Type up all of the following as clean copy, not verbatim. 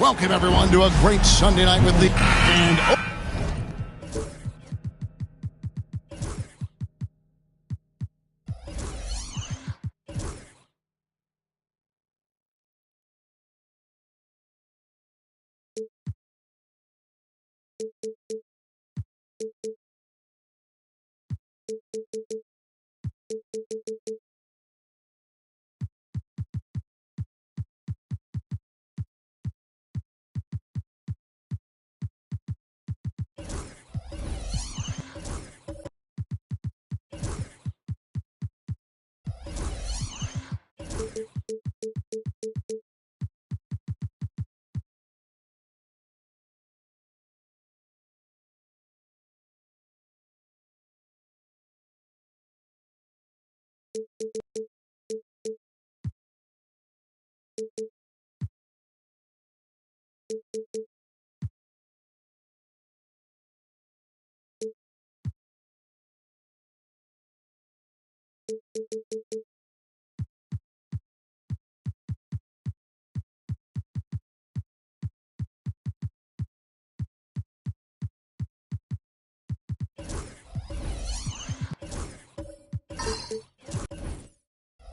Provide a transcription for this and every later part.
Welcome, everyone, to a great Sunday night with the...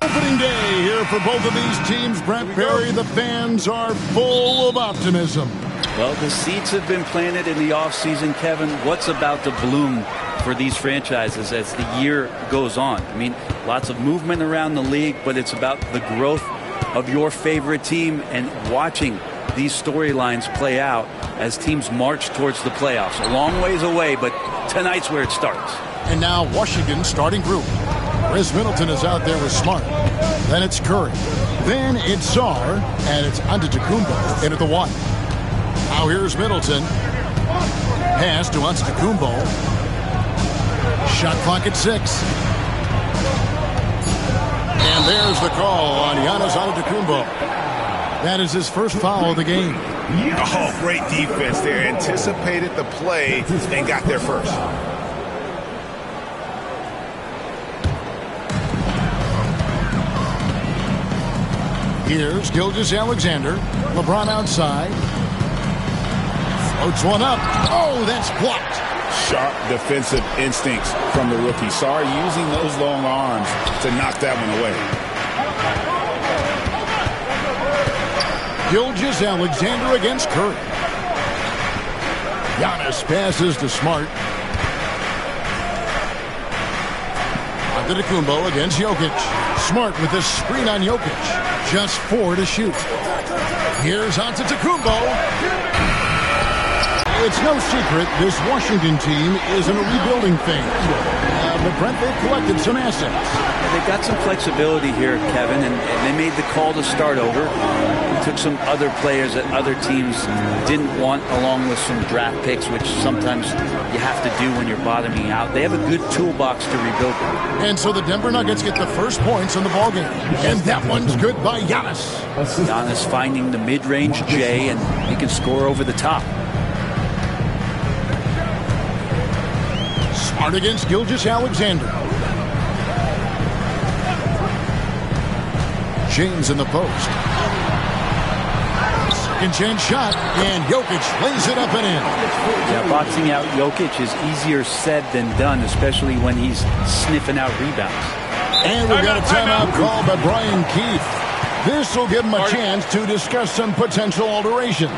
Opening day here for both of these teams. Brent Barry, the fans are full of optimism. Well, the seeds have been planted in the offseason, Kevin. What's about to bloom for these franchises as the year goes on? I mean, lots of movement around the league, but it's about the growth of your favorite team and watching these storylines play out as teams march towards the playoffs. A long ways away, but tonight's where it starts. And now Washington's starting group. Chris Middleton is out there with Smart. Then it's Curry. Then it's Czar. And it's Antetokounmpo in at the 1. Now here's Middleton. Pass to Antetokounmpo. Shot clock at 6. And there's the call on Giannis Antetokounmpo. That is his first foul of the game. Oh, great defense there. Anticipated the play and got there first. Here's Gilgeous-Alexander. LeBron outside. Floats one up. Oh, that's blocked. Sharp defensive instincts from the rookie. Sorry, using those long arms to knock that one away. Gilgeous-Alexander against Curry. Giannis passes to Smart. Antetokounmpo against Jokic. Smart with this screen on Jokic. Just 4 to shoot. Here's Antetokounmpo. It's no secret this Washington team is in a rebuilding phase. But Brent, they've collected some assets. They've got some flexibility here, Kevin, and they made the call to start over. Took some other players that other teams didn't want, along with some draft picks, which sometimes you have to do when you're bottoming out. They have a good toolbox to rebuild them. And so the Denver Nuggets get the first points in the ballgame. And that one's good by Giannis. Giannis finding the mid-range J, and he can score over the top. Smart against Gilgeous-Alexander. James in the post. Second chance shot, and Jokic lays it up and in. Yeah, boxing out Jokic is easier said than done, especially when he's sniffing out rebounds. And we've got a timeout called by Brian Keefe. This will give him a chance to discuss some potential alterations.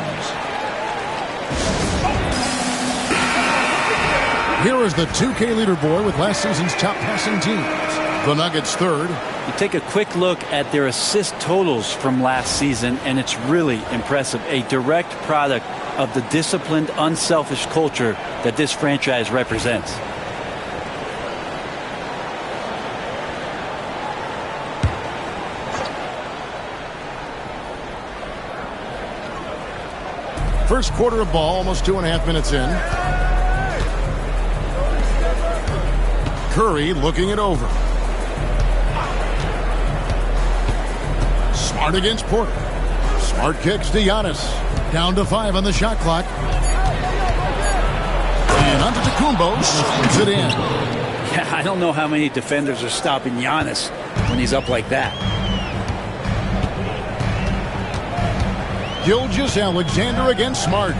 Here is the 2K leaderboard with last season's top passing teams. The Nuggets third. You take a quick look at their assist totals from last season, and it's really impressive. A direct product of the disciplined, unselfish culture that this franchise represents. First quarter of ball, almost 2.5 minutes in. Curry looking it over. Smart against Porter. Smart kicks to Giannis. Down to 5 on the shot clock. And Antetokounmpo slams it in. Yeah, I don't know how many defenders are stopping Giannis when he's up like that. Gilgeous-Alexander against Smart.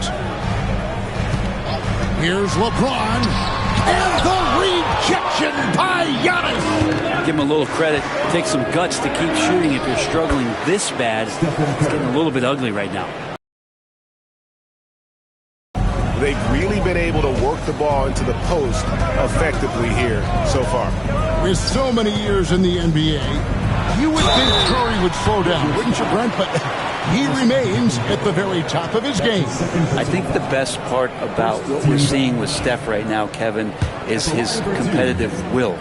Here's LeBron. And the rejection by Giannis. Give him a little credit. Take some guts to keep shooting if you're struggling this bad. It's getting a little bit ugly right now. They've really been able to work the ball into the post effectively here so far. With so many years in the NBA, you would think Curry would slow down, wouldn't you, Brent? But he remains at the very top of his game. I think the best part about what we're seeing with Steph right now, Kevin, is his competitive will.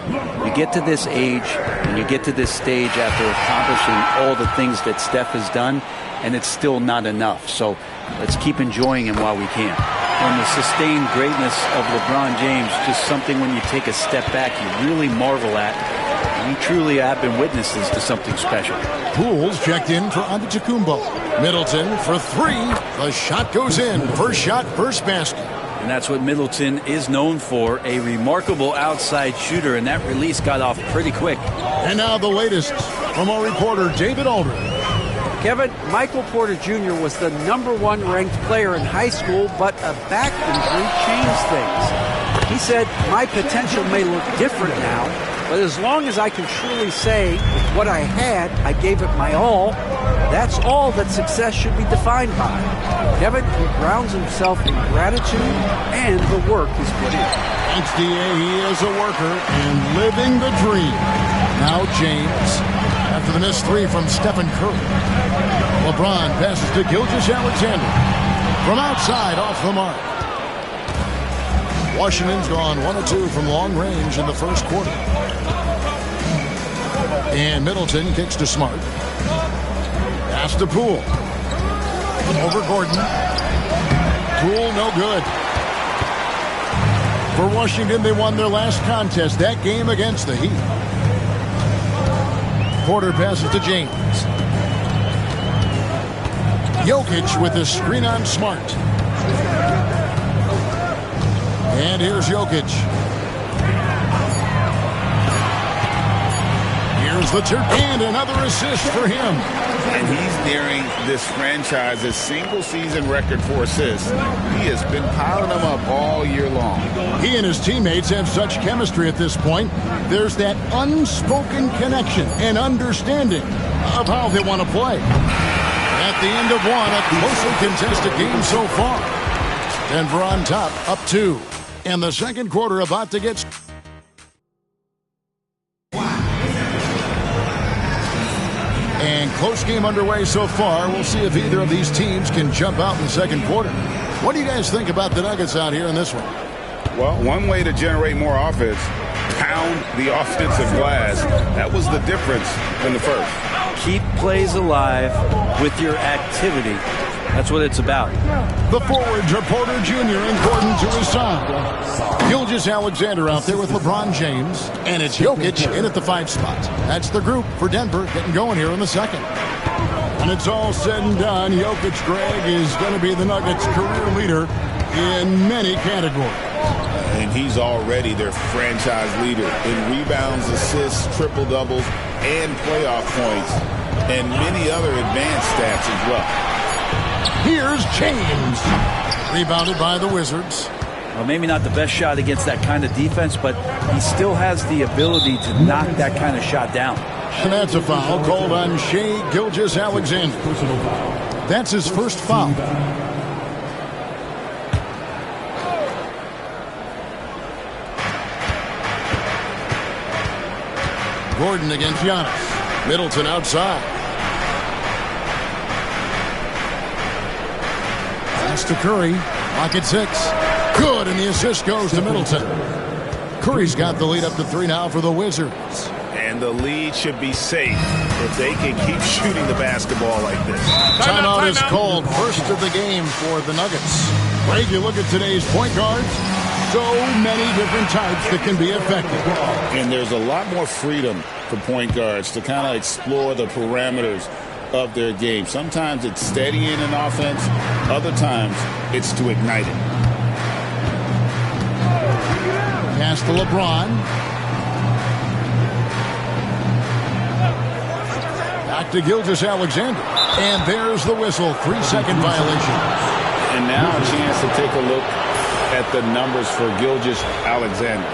You get to this age and you get to this stage after accomplishing all the things that Steph has done, and it's still not enough. So let's keep enjoying him while we can. And the sustained greatness of LeBron James, just something when you take a step back, you really marvel at. We truly have been witnesses to something special. Pools checked in for Antetokounmpo. Middleton for 3. The shot goes in. First shot, first basket. And that's what Middleton is known for, a remarkable outside shooter, and that release got off pretty quick. And now the latest from our reporter, David Aldridge. Kevin, Michael Porter Jr. was the #1 ranked player in high school, but a back injury changed things. He said, "My potential may look different now, but as long as I can truly say with what I had, I gave it my all, that's all that success should be defined by." Kevin, he grounds himself in gratitude and the work he's put in. Thanks, D.A. He is a worker and living the dream. Now James, after the missed 3 from Stephen Curry. LeBron passes to Gilgeous-Alexander. From outside, off the mark. Washington's gone 1 of 2 from long range in the first quarter. And Middleton kicks to Smart. Pass to Poole. Over Gordon. Poole, no good. For Washington, they won their last contest, that game against the Heat. Porter passes to James. Jokic with the screen on Smart. And here's Jokic. Here's the turn. And another assist for him. And he's nearing this franchise's single-season record for assists. He has been piling them up all year long. He and his teammates have such chemistry at this point. There's that unspoken connection and understanding of how they want to play. At the end of one, a closely contested game so far. Denver on top, up 2. And the second quarter about to get... And close game underway so far. We'll see if either of these teams can jump out in the second quarter. What do you guys think about the Nuggets out here in this one? Well, one way to generate more offense, pound the offensive glass. That was the difference in the first. Keep plays alive with your activity. That's what it's about. The forwards are Porter Jr. and Gordon to his side. Gilgeous-Alexander out there with LeBron James. And it's Jokic in at the 5 spot. That's the group for Denver getting going here in the second. And it's all said and done. Jokic, Greg, is going to be the Nuggets' career leader in many categories. And he's already their franchise leader in rebounds, assists, triple-doubles, and playoff points, and many other advanced stats as well. Here's James. Rebounded by the Wizards. Well, maybe not the best shot against that kind of defense, but he still has the ability to knock that kind of shot down. And that's a foul called on Shai Gilgeous-Alexander. That's his first foul. Gordon against Giannis. Middleton outside. Pass to Curry. Lock at 6. Good, and the assist goes to Middleton. Curry's got the lead up to 3 now for the Wizards. And the lead should be safe if they can keep shooting the basketball like this. Timeout is called. First of the game for the Nuggets. Greg, you look at today's point guards. So many different types that can be effective. And there's a lot more freedom for point guards to kind of explore the parameters of their game. Sometimes it's steadying an offense. Other times it's to ignite it. Pass to LeBron. Back to Gilgeous-Alexander. And there's the whistle. 3-second violation. And now a chance to take a look at the numbers for Gilgeous-Alexander.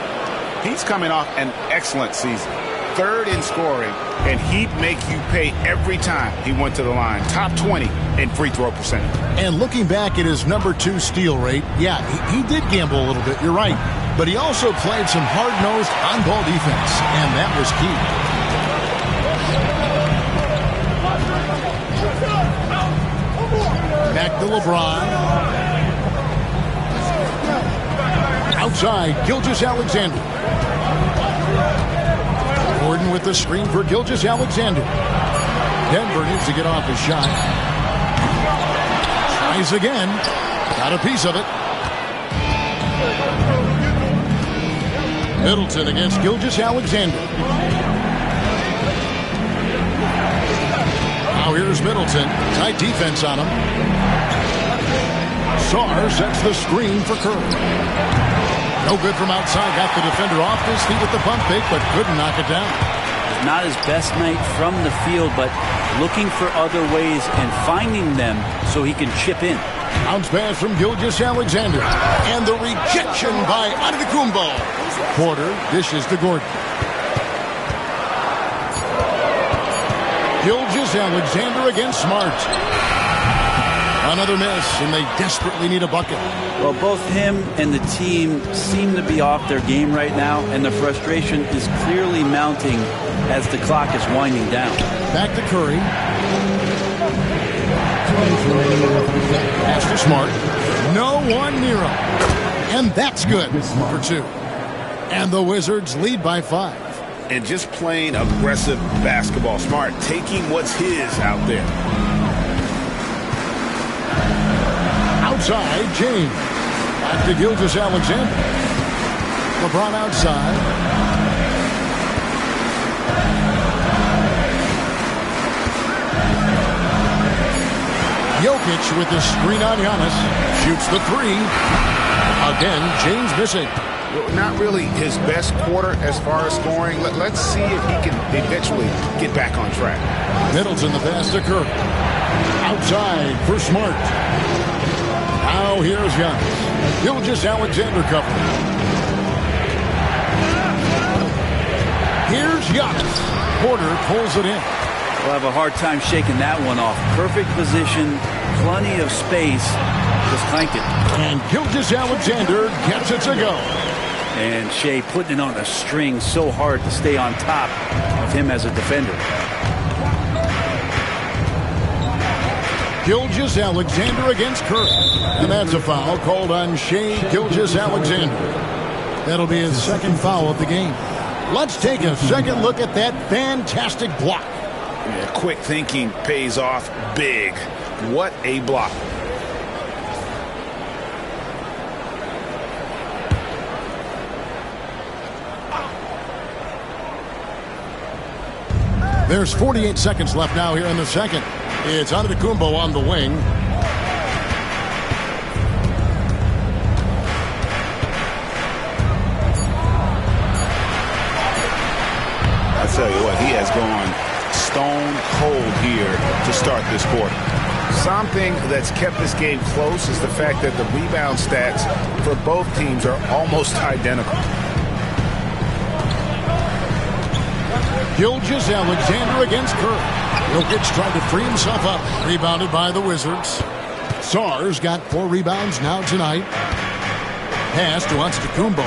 He's coming off an excellent season. 3rd in scoring, and he'd make you pay every time he went to the line. Top 20 in free throw percentage. And looking back at his number 2 steal rate, yeah, he did gamble a little bit, you're right. But he also played some hard-nosed on-ball defense, and that was key. Back to LeBron. Outside, Gilgeous-Alexander. Gordon with the screen for Gilgeous-Alexander. Denver needs to get off his shot. Tries again. Got a piece of it. Middleton against Gilgeous-Alexander. Now here's Middleton. Tight defense on him. Sarr sets the screen for Curry. No good from outside. Got the defender off his feet with the pump fake, but couldn't knock it down. Not his best night from the field, but looking for other ways and finding them so he can chip in. Bounce pass from Gilgeous-Alexander. And the rejection by Antetokounmpo. Porter dishes to Gordon. Gilgeous-Alexander against Smart. Another miss, and they desperately need a bucket. Well, both him and the team seem to be off their game right now, and the frustration is clearly mounting as the clock is winding down. Back to Curry. Pass to Smart. No one near him. And that's good for 2. And the Wizards lead by 5. and just playing aggressive basketball. Smart taking what's his out there. Outside, James. Back to Gilgeous-Alexander. LeBron outside. Jokic with the screen on Giannis. Shoots the three. Again, James missing. Well, not really his best quarter as far as scoring. Let's see if he can eventually get back on track. Middleton the pass to Curry. Outside for Smart. Now here's Giannis. Gilgeous-Alexander covering. Here's Giannis. Porter pulls it in. We'll have a hard time shaking that one off. Perfect position, plenty of space. Just clanked it. And Gilgeous-Alexander gets it to go. And Shea putting it on a string, so hard to stay on top of him as a defender. Gilgeous-Alexander against Curry. And that's a foul called on Shea Gilgeous-Alexander. That'll be his second foul of the game. Let's take a second look at that fantastic block. Yeah, quick thinking pays off big. What a block. There's 48 seconds left now here in the second. It's Antetokounmpo on the wing. I tell you what, he has gone stone cold here to start this quarter. Something that's kept this game close is the fact that the rebound stats for both teams are almost identical. Gilgeous-Alexander against Curry. Jokic tried to free himself up. Rebounded by the Wizards. Sarr's got 4 rebounds now tonight. Pass to Antetokounmpo.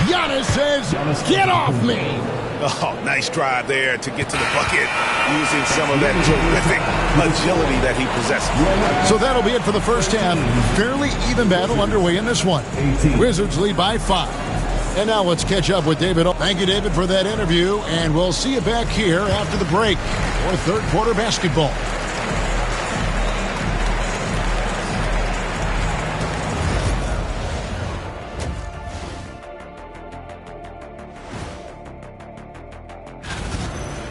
Giannis says, "Get off me!" Oh, nice drive there to get to the bucket using some of that terrific agility that he possesses. So that'll be it for the first half. Fairly even battle underway in this one. Wizards lead by 5. And now let's catch up with David. Thank you, David, for that interview. And we'll see you back here after the break for third quarter basketball.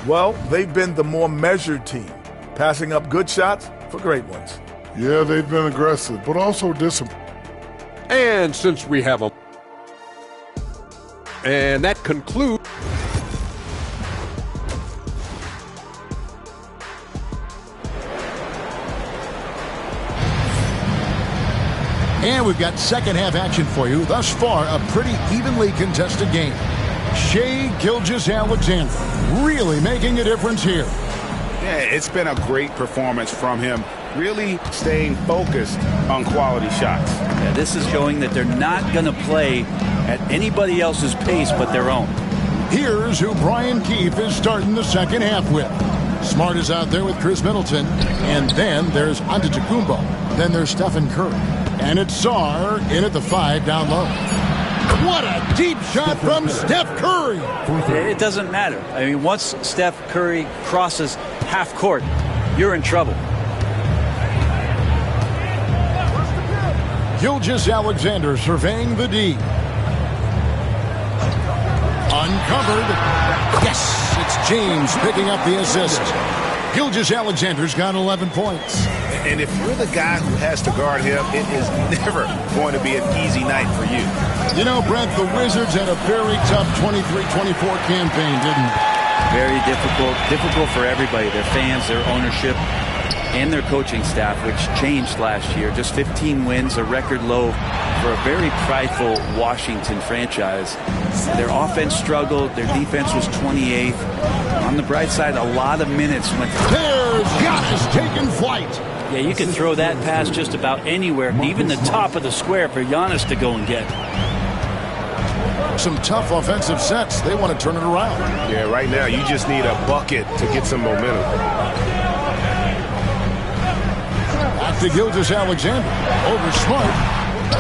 Well, they've been the more measured team, passing up good shots for great ones. Yeah, they've been aggressive, but also disciplined. And since we have a... And that concludes... And we've got second half action for you. Thus far, a pretty evenly contested game. Shea Gilgeous-Alexander really making a difference here. Yeah, it's been a great performance from him, really staying focused on quality shots. Yeah, this is showing that they're not going to play at anybody else's pace but their own. Here's who Brian Keefe is starting the second half with. Smart is out there with Chris Middleton. And then there's Antetokounmpo. Then there's Stephen Curry. And it's Sarr in at the 5 down low. What a deep shot from Steph Curry. It doesn't matter. I mean, once Steph Curry crosses half court, you're in trouble. Gilgeous-Alexander surveying the D. Uncovered. Yes, it's James picking up the assist. Gilgeous-Alexander's got 11 points. And if you're the guy who has to guard him, it is never going to be an easy night for you. You know, Brent, the Wizards had a very tough 23-24 campaign, didn't they? Very difficult for everybody, their fans, their ownership, and their coaching staff, which changed last year. Just 15 wins, a record low for a very prideful Washington franchise. Their offense struggled. Their defense was 28th. On the bright side, a lot of minutes went to... There's Giannis taking flight. Yeah, you can throw that pass just about anywhere, even the top of the square for Giannis to go and get. Some tough offensive sets. They want to turn it around. Yeah, right now you just need a bucket to get some momentum. Back to Gilgeous-Alexander. Over Smart.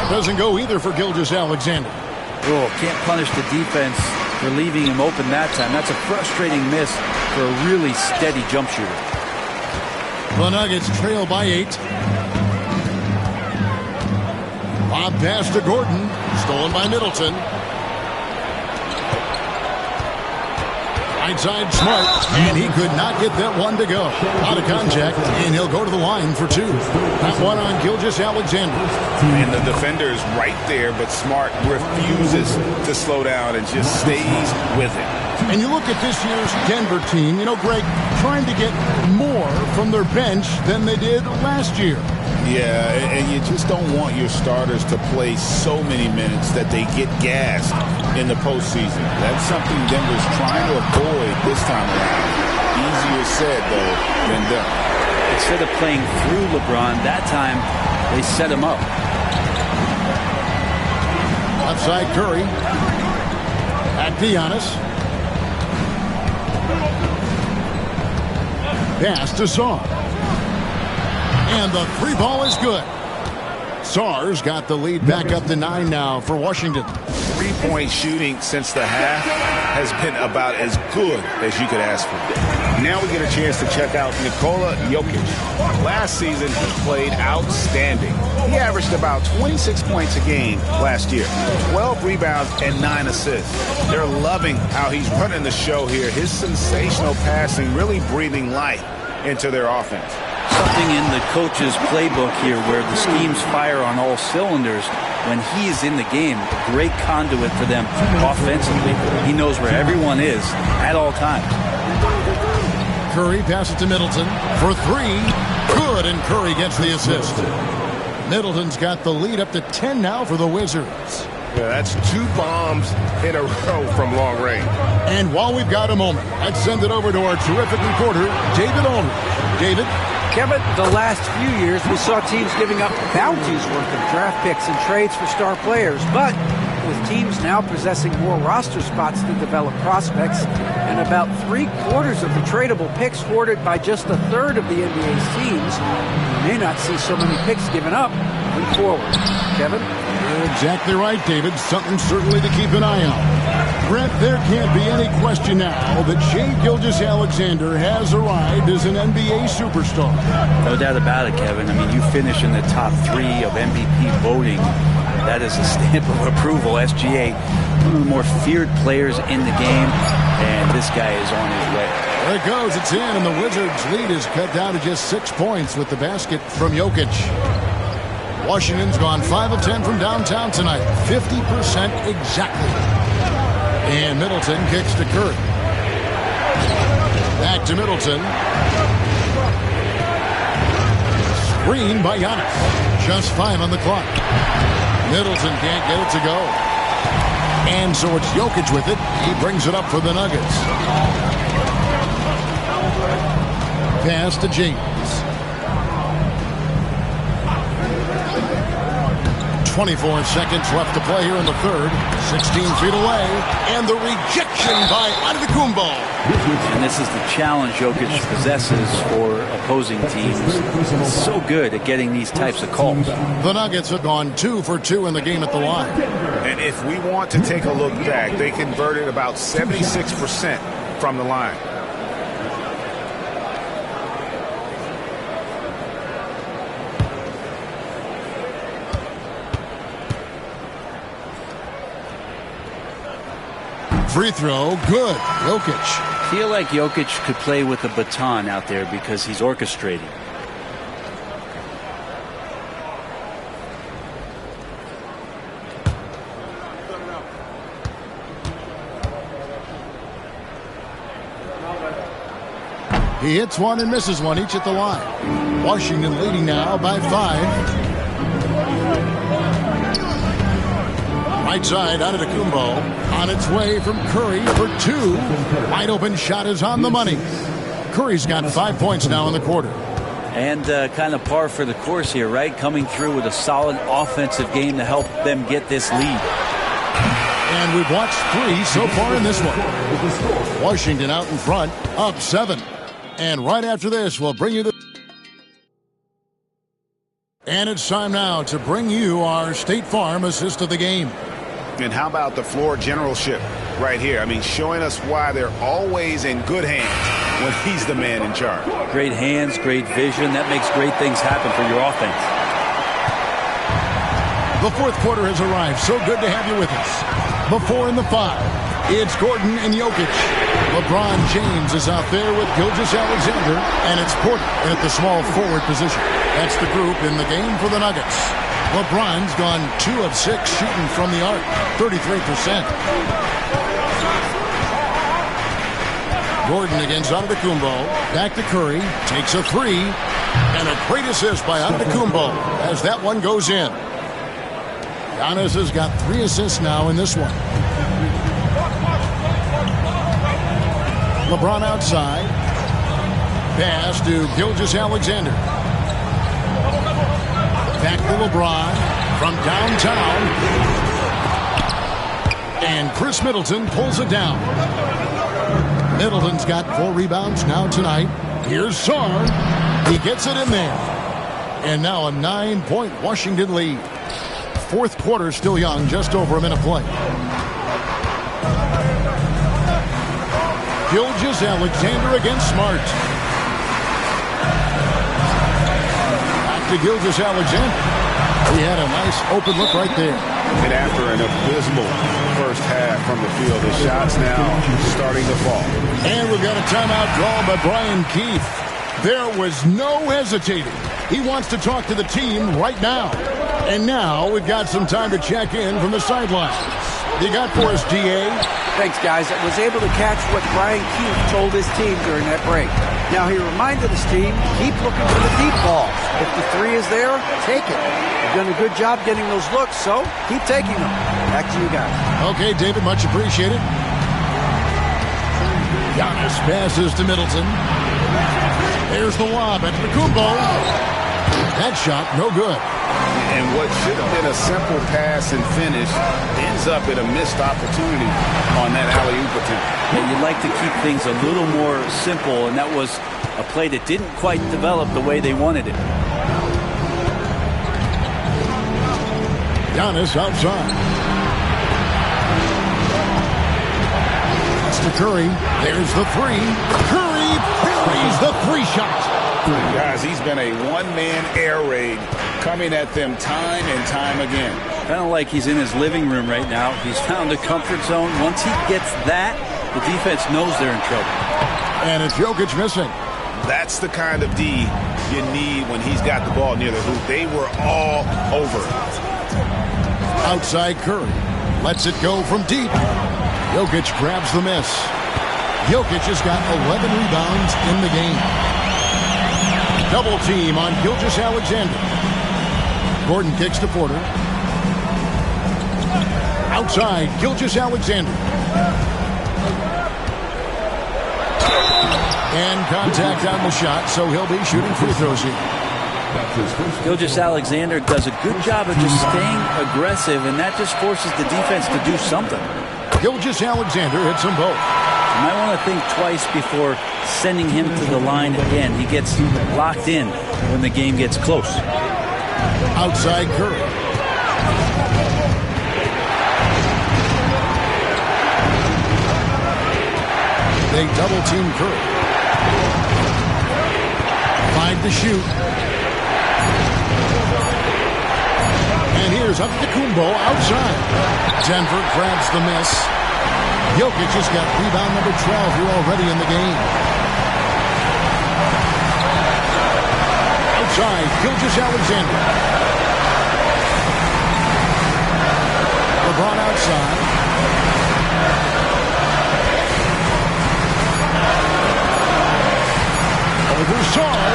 Doesn't go either for Gilgeous-Alexander. Oh, can't punish the defense for leaving him open that time. That's a frustrating miss for a really steady jump shooter. The Nuggets trail by 8. Lob pass to Gordon. Stolen by Middleton. Right side Smart. And he could not get that one to go. Out of contact. And he'll go to the line for 2. That one on Gilgeous-Alexander. And the defender is right there, but Smart refuses to slow down and just stays with it. And you look at this year's Denver team, you know, Greg, trying to get more from their bench than they did last year. Yeah, and you just don't want your starters to play so many minutes that they get gassed in the postseason. That's something Denver's trying to avoid this time around. Easier said, though, than done. Instead of playing through LeBron, that time they set him up. Outside Curry. At Giannis. Pass to Sarr. And the 3 ball is good. Sarr's got the lead back up to 9 now for Washington. 3-point shooting since the half has been about as good as you could ask for. Now we get a chance to check out Nikola Jokic. Last season, he played outstanding. He averaged about 26 points a game last year, 12 rebounds and 9 assists. They're loving how he's running the show here. His sensational passing really breathing life into their offense. Something in the coach's playbook here where the schemes fire on all cylinders. When he's in the game, a great conduit for them offensively. He knows where everyone is at all times. Curry passes to Middleton for 3. Good, and Curry gets the assist. Middleton's got the lead up to 10 now for the Wizards. Yeah, that's 2 bombs in a row from long range. And while we've got a moment, let's send it over to our terrific reporter, David Aldridge. David? Kevin, the last few years we saw teams giving up bounties worth of draft picks and trades for star players, but with teams now possessing more roster spots to develop prospects and about 3/4 of the tradable picks hoarded by just a third of the NBA's teams, we may not see so many picks given up moving forward. Kevin? You're exactly right, David. Something certainly to keep an eye on. Brett, there can't be any question now that Shai Gilgeous-Alexander has arrived as an NBA superstar. No doubt about it, Kevin. I mean, you finish in the top 3 of MVP voting. That is a stamp of approval. SGA, one of the more feared players in the game, and this guy is on his way. There it goes. It's in, and the Wizards' lead is cut down to just 6 points with the basket from Jokic. Washington's gone 5 of 10 from downtown tonight. 50% exactly. And Middleton kicks to Curry. Back to Middleton. Screen by Giannis. Just 5 on the clock. Middleton can't get it to go. And so it's Jokic with it. He brings it up for the Nuggets. Pass to James. 24 seconds left to play here in the third. 16 feet away. And the rejection by Antetokounmpo. And this is the challenge Jokic possesses for opposing teams. He's so good at getting these types of calls. The Nuggets have gone 2 for 2 in the game at the line. And if we want to take a look back, they converted about 76% from the line. Free throw, good. Jokic. I feel like Jokic could play with a baton out there because he's orchestrating. He hits one and misses one, each at the line. Washington leading now by 5. Right side, Antetokounmpo on its way from Curry for 2. Wide open shot is on the money. Curry's got 5 points now in the quarter. And kind of par for the course here, right? Coming through with a solid offensive game to help them get this lead. And we've watched 3 so far in this one. Washington out in front, up 7. And right after this, we'll bring you the And it's time now to bring you our State Farm assist of the game. And how about the floor generalship right here? I mean, showing us why they're always in good hands when he's the man in charge. Great hands, great vision. That makes great things happen for your offense. The fourth quarter has arrived. So good to have you with us. Before in the 5, it's Gordon and Jokic. LeBron James is out there with Gilgeous-Alexander, and it's Porter at the small forward position. That's the group in the game for the Nuggets. LeBron's gone 2 of 6 shooting from the arc, 33%. Gordon against Antetokounmpo. Back to Curry. Takes a 3. And a great assist by Antetokounmpo as that one goes in. Giannis has got 3 assists now in this one. LeBron outside. Pass to Gilgeous-Alexander. Back to LeBron from downtown. And Chris Middleton pulls it down. Middleton's got 4 rebounds now tonight. Here's Sarr. He gets it in there. And now a 9-point Washington lead. Fourth quarter still young, just over a minute play. Gilgeous-Alexander against Smart. Back to Gilgeous-Alexander. He had a nice open look right there. And after an abysmal first half from the field, the shots now starting to fall. And we've got a timeout drawn by Brian Keefe. There was no hesitating. He wants to talk to the team right now. And now we've got some time to check in from the sidelines. You got for us, D.A.? Thanks, guys. I was able to catch what Brian Keefe told his team during that break. Now, he reminded his team, keep looking for the deep balls. If the 3 is there, take it. You've done a good job getting those looks, so keep taking them. Back to you guys. Okay, David, much appreciated. Giannis passes to Middleton. There's the lob at Antetokounmpo. That shot, no good. And what should have been a simple pass and finish ends up in a missed opportunity on that alley-oop attempt. And you'd like to keep things a little more simple, and that was a play that didn't quite develop the way they wanted it. Giannis outside. That's to Curry. There's the 3. Curry buries the 3 shot. Guys, he's been a one-man air raid coming at them time and time again. Kind of like he's in his living room right now. He's found a comfort zone. Once he gets that, the defense knows they're in trouble. And it's Jokic missing. That's the kind of D you need when he's got the ball near the hoop. They were all over it. Outside Curry. Lets it go from deep. Jokic grabs the miss. Jokic has got 11 rebounds in the game. Double team on Gilgeous-Alexander. Gordon kicks to Porter. Outside, Gilgeous-Alexander. And contact on the shot, so he'll be shooting free throws here. Gilgeous-Alexander does a good job of just staying aggressive, and that just forces the defense to do something. Gilgeous-Alexander hits them both. You might want to think twice before sending him to the line again. He gets locked in when the game gets close. Outside Curry. They double team Curry. 5 to shoot. And here's Antetokounmpo outside. Denver grabs the miss. Jokic has got rebound number 12 here already in the game. Outside, Gilgeous-Alexander. LeBron outside. Over Sarr.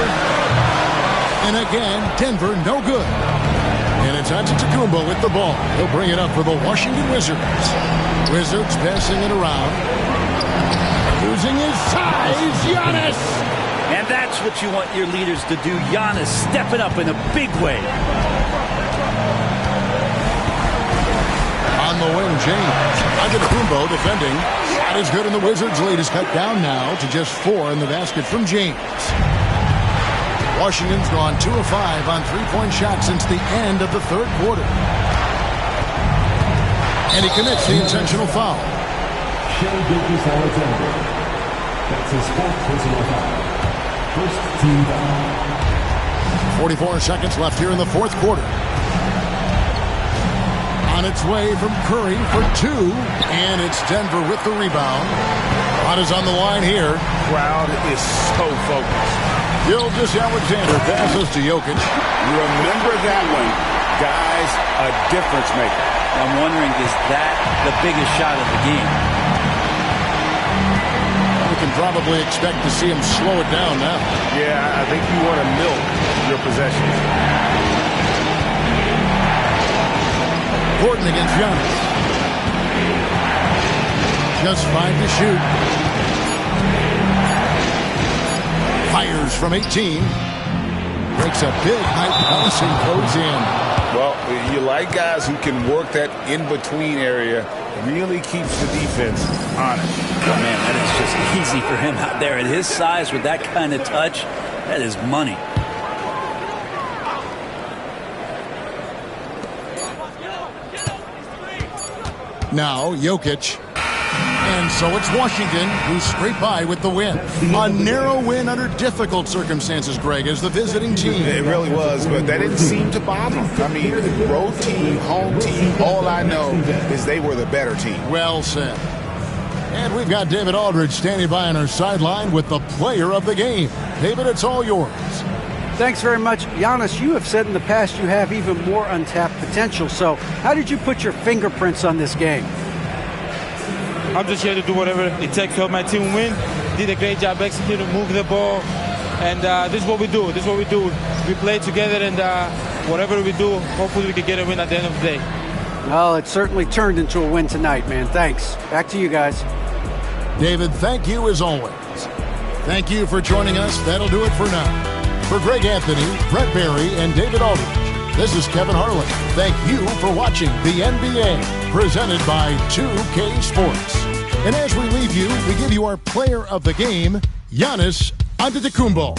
And again, Denver no good. And it's Antetokounmpo with the ball. He'll bring it up for the Washington Wizards. Wizards passing it around. Using his size, Giannis. And that's what you want your leaders to do. Giannis stepping up in a big way. On the wing, James. Antetokounmpo defending. Shot is good, and the Wizards lead is cut down now to just 4 in the basket from James. Washington's gone 2 of 5 on three-point shots since the end of the third quarter. And he commits the intentional foul. Shai Gilgeous-Alexander. That's his fourth personal foul. First team foul. 44 seconds left here in the fourth quarter. On its way from Curry for 2, and it's Denver with the rebound. What is on the line here? Crowd is so focused. Gilgeous-Alexander passes to Jokic. Remember that one. Guys, a difference maker. I'm wondering, is that the biggest shot of the game? We can probably expect to see him slow it down now. Yeah, I think you want to milk your possessions. Gordon against Giannis. Just 5 to shoot. Fires from 18. Makes a big high pass and goes in. Well, you like guys who can work that in-between area. Really keeps the defense honest. Oh, man, that is just easy for him out there. At his size, with that kind of touch, that is money. Now, Jokic. And so it's Washington who scrape by with the win. A narrow win under difficult circumstances, Greg, as the visiting team. It really was, but that didn't seem to bother them. I mean, road team, home team, all I know is they were the better team. Well said. And we've got David Aldridge standing by on our sideline with the player of the game. David, it's all yours. Thanks very much. Giannis, you have said in the past you have even more untapped potential. So how did you put your fingerprints on this game? I'm just here to do whatever it takes to help my team win. Did a great job executing, move the ball. And this is what we do. This is what we do. We play together, and whatever we do, hopefully we can get a win at the end of the day. Well, it certainly turned into a win tonight, man. Thanks. Back to you guys. David, thank you as always. Thank you for joining us. That'll do it for now. For Greg Anthony, Brett Barry, and David Aldridge, this is Kevin Harlan. Thank you for watching the NBA, presented by 2K Sports. And as we leave you, we give you our player of the game, Giannis Antetokounmpo.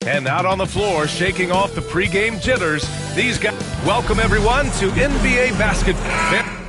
And out on the floor, shaking off the pregame jitters, these guys. Welcome everyone to NBA basketball.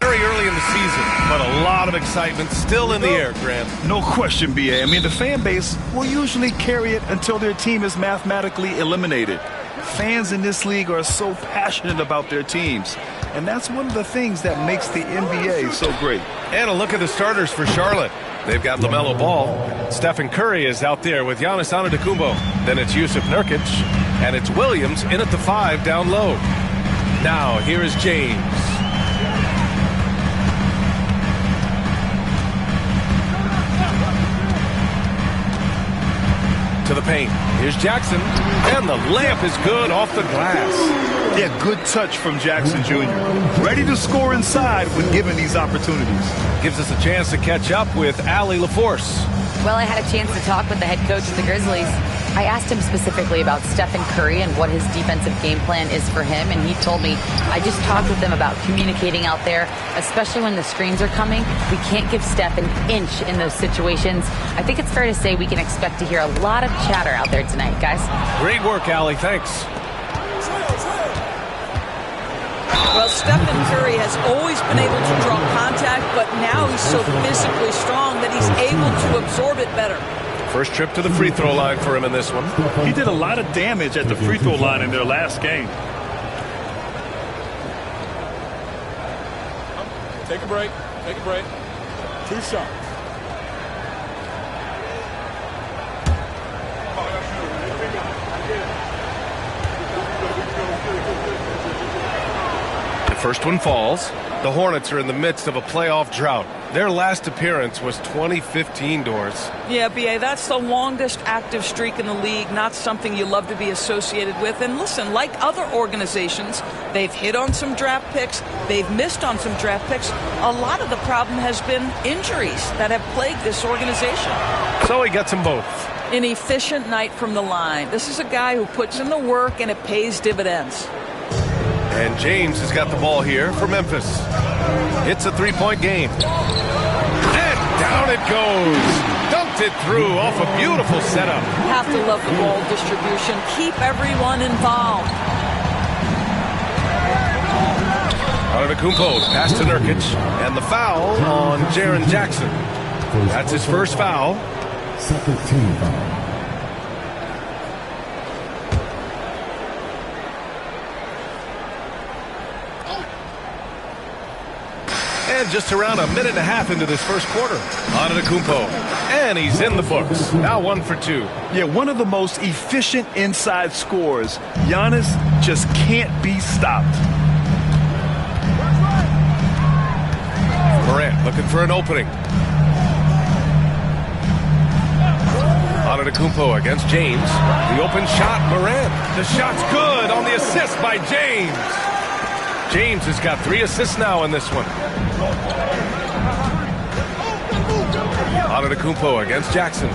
Very early in the season, but a lot of excitement still in the air, Grant. No question, B.A. I mean, the fan base will usually carry it until their team is mathematically eliminated. Fans in this league are so passionate about their teams, and that's one of the things that makes the NBA so great. And a look at the starters for Charlotte. They've got LaMelo Ball. Stephen Curry is out there with Giannis Antetokounmpo. Then it's Jusuf Nurkic, and it's Williams in at the 5 down low. Now, here is James. To the paint. Here's Jackson, and the layup is good off the glass. Yeah, good touch from Jackson Jr. Ready to score inside when given these opportunities. Gives us a chance to catch up with Allie LaForce. Well, I had a chance to talk with the head coach of the Grizzlies. I asked him specifically about Stephen Curry and what his defensive game plan is for him, and he told me, I just talked with him about communicating out there, especially when the screens are coming. We can't give Steph an inch in those situations. I think it's fair to say we can expect to hear a lot of chatter out there tonight, guys. Great work, Allie. Thanks. Well, Stephen Curry has always been able to draw contact, but now he's so physically strong that he's able to absorb it better. First trip to the free throw line for him in this one. He did a lot of damage at the free throw line in their last game. Take a break. Take a break. 2 shots. The first one falls. The Hornets are in the midst of a playoff drought. Their last appearance was 2015, Doris. Yeah, B.A., that's the longest active streak in the league, not something you love to be associated with. And listen, like other organizations, they've hit on some draft picks, they've missed on some draft picks. A lot of the problem has been injuries that have plagued this organization. So he gets them both. An efficient night from the line. This is a guy who puts in the work and it pays dividends. And James has got the ball here for Memphis. It's a 3-point game. And down it goes. Dunked it through off a beautiful setup. Have to love the ball distribution. Keep everyone involved. Antetokounmpo, pass to Nurkic. And the foul on Jaren Jackson. That's his first foul. Second team foul. And just around a minute and a half into this first quarter. Antetokounmpo. And he's in the books. Now 1 for 2. Yeah, one of the most efficient inside scorers. Giannis just can't be stopped. Morant looking for an opening. Antetokounmpo against James. The open shot, Morant. The shot's good on the assist by James. James has got 3 assists now in this one. Antetokounmpo against Jackson.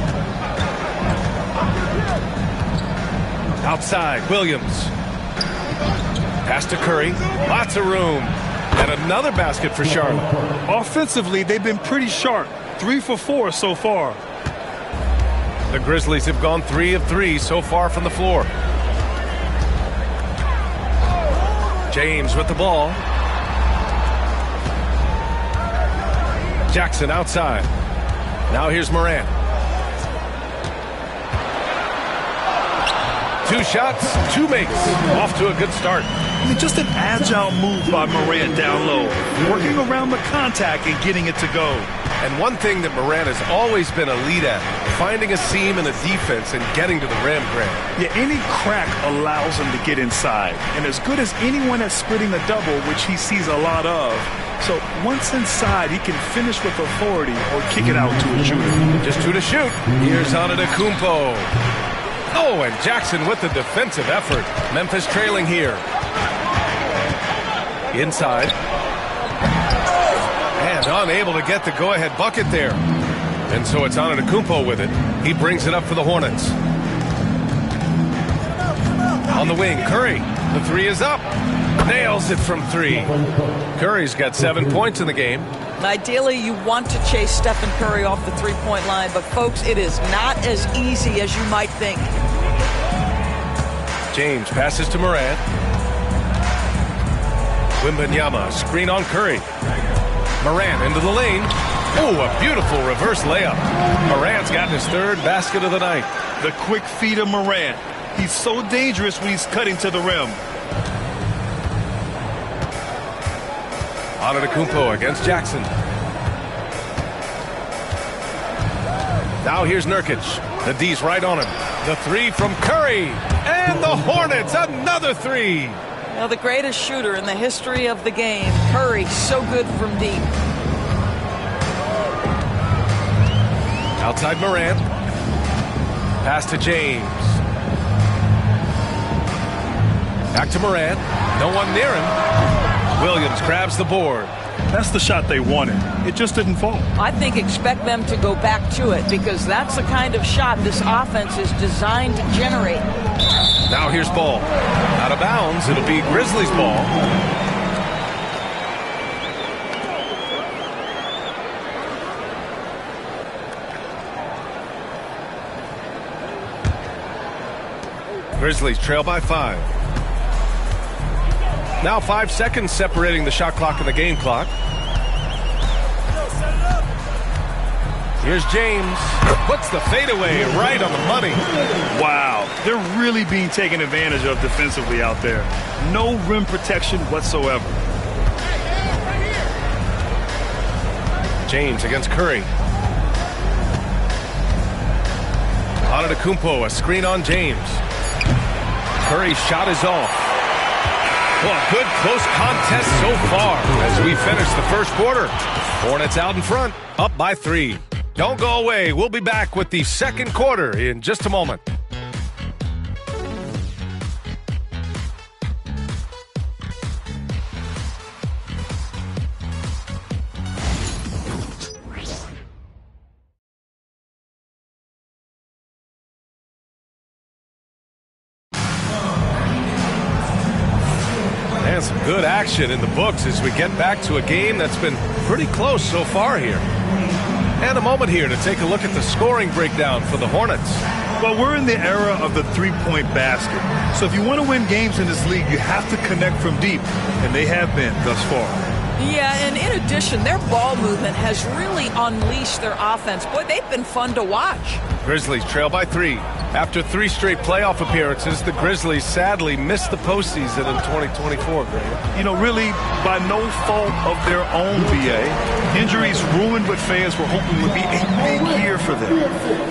Outside, Williams. Pass to Curry. Lots of room. And another basket for Charlotte. Offensively, they've been pretty sharp. 3 for 4 so far. The Grizzlies have gone 3 of 3 so far from the floor. James with the ball. Jackson outside. Now here's Morant. 2 shots, 2 makes. Off to a good start. I mean, just an agile move by Morant down low. Working around the contact and getting it to go. And one thing that Morant has always been elite at, finding a seam in a defense and getting to the rim, Grant. Yeah, any crack allows him to get inside. And as good as anyone at splitting a double, which he sees a lot of. So once inside, he can finish with authority or kick it out to a shooter. Just 2 to shoot. Here's Antetokounmpo. Oh, and Jackson with the defensive effort. Memphis trailing here. Inside. And unable to get the go-ahead bucket there. And so it's Antetokounmpo with it. He brings it up for the Hornets. On the wing, Curry. The 3 is up. Nails it from 3. Curry's got 7 points in the game. Ideally, you want to chase Stephen Curry off the three-point line, but folks, it is not as easy as you might think. James passes to Morant. Wembanyama, screen on Curry. Morant into the lane. Oh, a beautiful reverse layup. Morant's gotten his third basket of the night. The quick feed of Morant. He's so dangerous when he's cutting to the rim. Antetokounmpo against Jackson. Now here's Nurkic. The D's right on him. The three from Curry. And the Hornets, another three. Now the greatest shooter in the history of the game, Curry, so good from deep. Outside Morant. Pass to James. Back to Morant. No one near him. Williams grabs the board. That's the shot they wanted. It just didn't fall. I think expect them to go back to it because that's the kind of shot this offense is designed to generate. Now here's Ball. Out of bounds. It'll be Grizzlies ball. Grizzlies trail by 5. Now 5 seconds separating the shot clock and the game clock. Here's James. Puts the fadeaway right on the money. Wow. They're really being taken advantage of defensively out there. No rim protection whatsoever. James against Curry. Antetokounmpo, a screen on James. Curry's shot is off. Well, a good close contest so far as we finish the first quarter. Hornets out in front, up by 3. Don't go away. We'll be back with the second quarter in just a moment. And some good action in the books as we get back to a game that's been pretty close so far here. And a moment here to take a look at the scoring breakdown for the Hornets. Well, we're in the era of the three-point basket. So if you want to win games in this league, you have to connect from deep, and they have been thus far. Yeah, and in addition, their ball movement has really unleashed their offense. Boy, they've been fun to watch. Grizzlies trail by 3. After 3 straight playoff appearances, the Grizzlies sadly missed the postseason in 2024, Graham. You know, really, by no fault of their own, BA. Injuries ruined what fans were hoping would be a big year for them.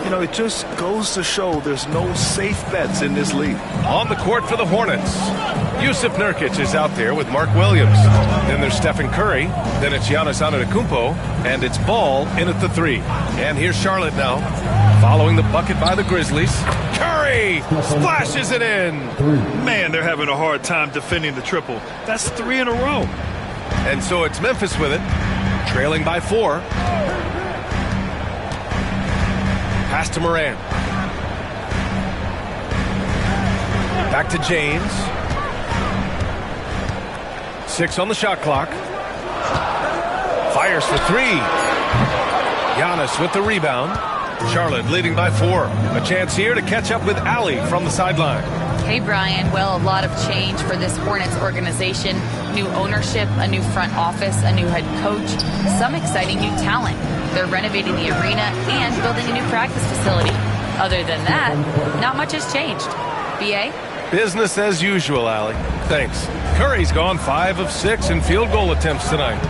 You know, it just goes to show there's no safe bets in this league. On the court for the Hornets, Jusuf Nurkic is out there with Mark Williams. Then there's Stephen Curry. Then it's Giannis Antetokounmpo. And it's Ball in at the 3. And here's Charlotte now, following the bucket by the Grizzlies. Curry splashes it in. Man, they're having a hard time defending the triple. That's 3 in a row. And so it's Memphis with it, trailing by 4. Pass to Morant. Back to James. 6 on the shot clock. Fires for 3. Giannis with the rebound. Charlotte leading by 4. A chance here to catch up with Allie from the sideline. Hey, Brian. Well, a lot of change for this Hornets organization. New ownership, a new front office, a new head coach, some exciting new talent. They're renovating the arena and building a new practice facility. Other than that, not much has changed. B.A.? Business as usual, Allie. Thanks. Curry's gone 5 of 6 in field goal attempts tonight.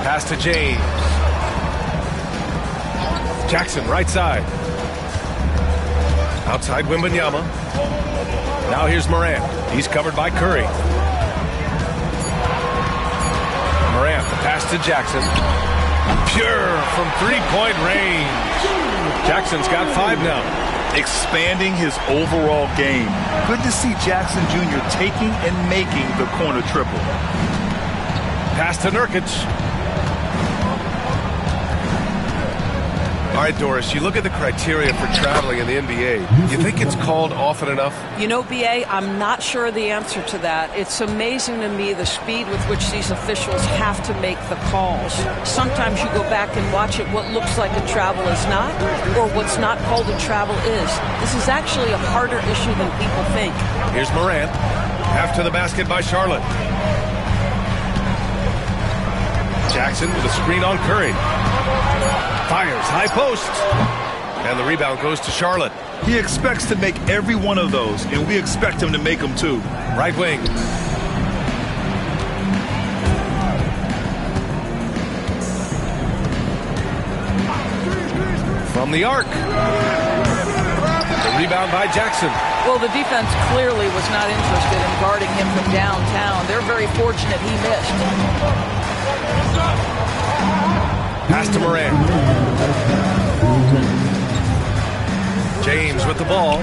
Pass to James. Jackson, right side. Outside Wembanyama. Now here's Morant. He's covered by Curry. Morant, the pass to Jackson. Pure from three-point range. Jackson's got 5 now. Expanding his overall game. Good to see Jackson Jr. taking and making the corner triple. Pass to Nurkic. All right, Doris, you look at the criteria for traveling in the NBA. You think it's called often enough? You know, B.A., I'm not sure the answer to that. It's amazing to me the speed with which these officials have to make the calls. Sometimes you go back and watch it, what looks like a travel is not, or what's not called a travel is. This is actually a harder issue than people think. Here's Morant. After the basket by Charlotte. Jackson with a screen on Curry. Fires high post. And the rebound goes to Charlotte. He expects to make every one of those, and we expect him to make them too. Right wing. From the arc. The rebound by Jackson. Well, the defense clearly was not interested in guarding him from downtown. They're very fortunate he missed. Pass to Morant. James with the ball.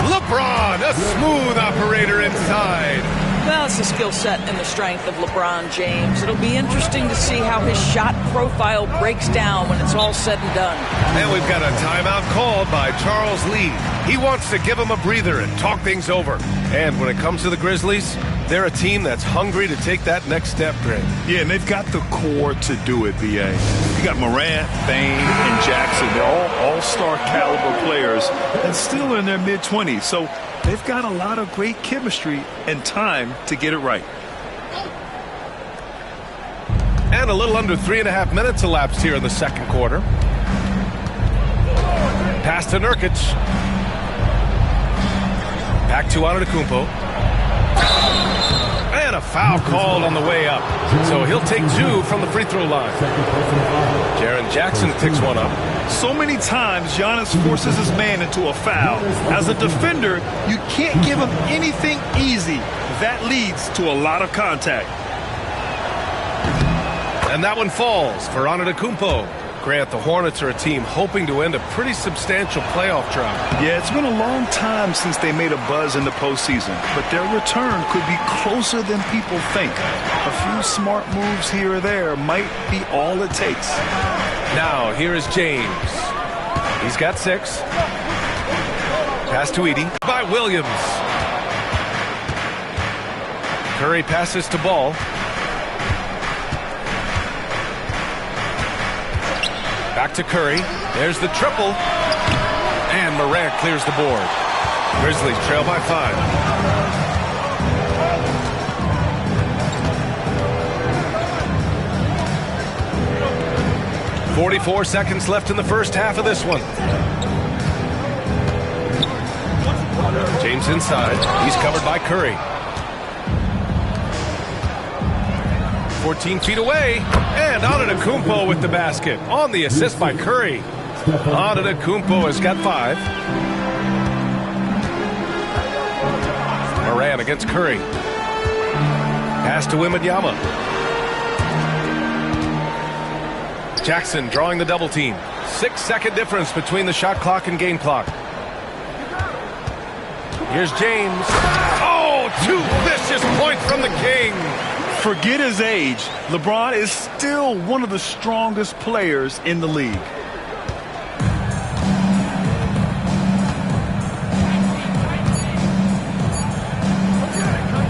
LeBron, a smooth operator inside. Well, it's the skill set and the strength of LeBron James. It'll be interesting to see how his shot profile breaks down when it's all said and done. And we've got a timeout called by Charles Lee. He wants to give him a breather and talk things over. And when it comes to the Grizzlies, they're a team that's hungry to take that next step, Greg. Yeah, and they've got the core to do it, B.A. You got Morant, Bane, and Jackson. They're all all-star caliber players and still in their mid-20s. So they've got a lot of great chemistry and time to get it right. And a little under 3.5 minutes elapsed here in the second quarter. Pass to Nurkic. Back to Antetokounmpo. And a foul called on the way up. So he'll take 2 from the free throw line. Jaren Jackson picks one up. So many times Giannis forces his man into a foul. As a defender, you can't give him anything easy. That leads to a lot of contact. And that one falls for Antetokounmpo. Grant, the Hornets are a team hoping to end a pretty substantial playoff drought. Yeah, it's been a long time since they made a buzz in the postseason, but their return could be closer than people think. A few smart moves here or there might be all it takes. Now, here is James. He's got 6. Pass to Edey by Williams. Curry passes to Ball. Back to Curry. There's the triple. And Morant clears the board. Grizzlies trail by 5. .44 seconds left in the first half of this one. James inside. He's covered by Curry. 14 feet away, and Antetokounmpo with the basket on the assist by Curry. Antetokounmpo has got 5. Morant against Curry. Pass to Wembanyama. Jackson drawing the double team. 6-second difference between the shot clock and game clock. Here's James. Oh, 2 vicious points from the King. Forget his age. LeBron is still one of the strongest players in the league.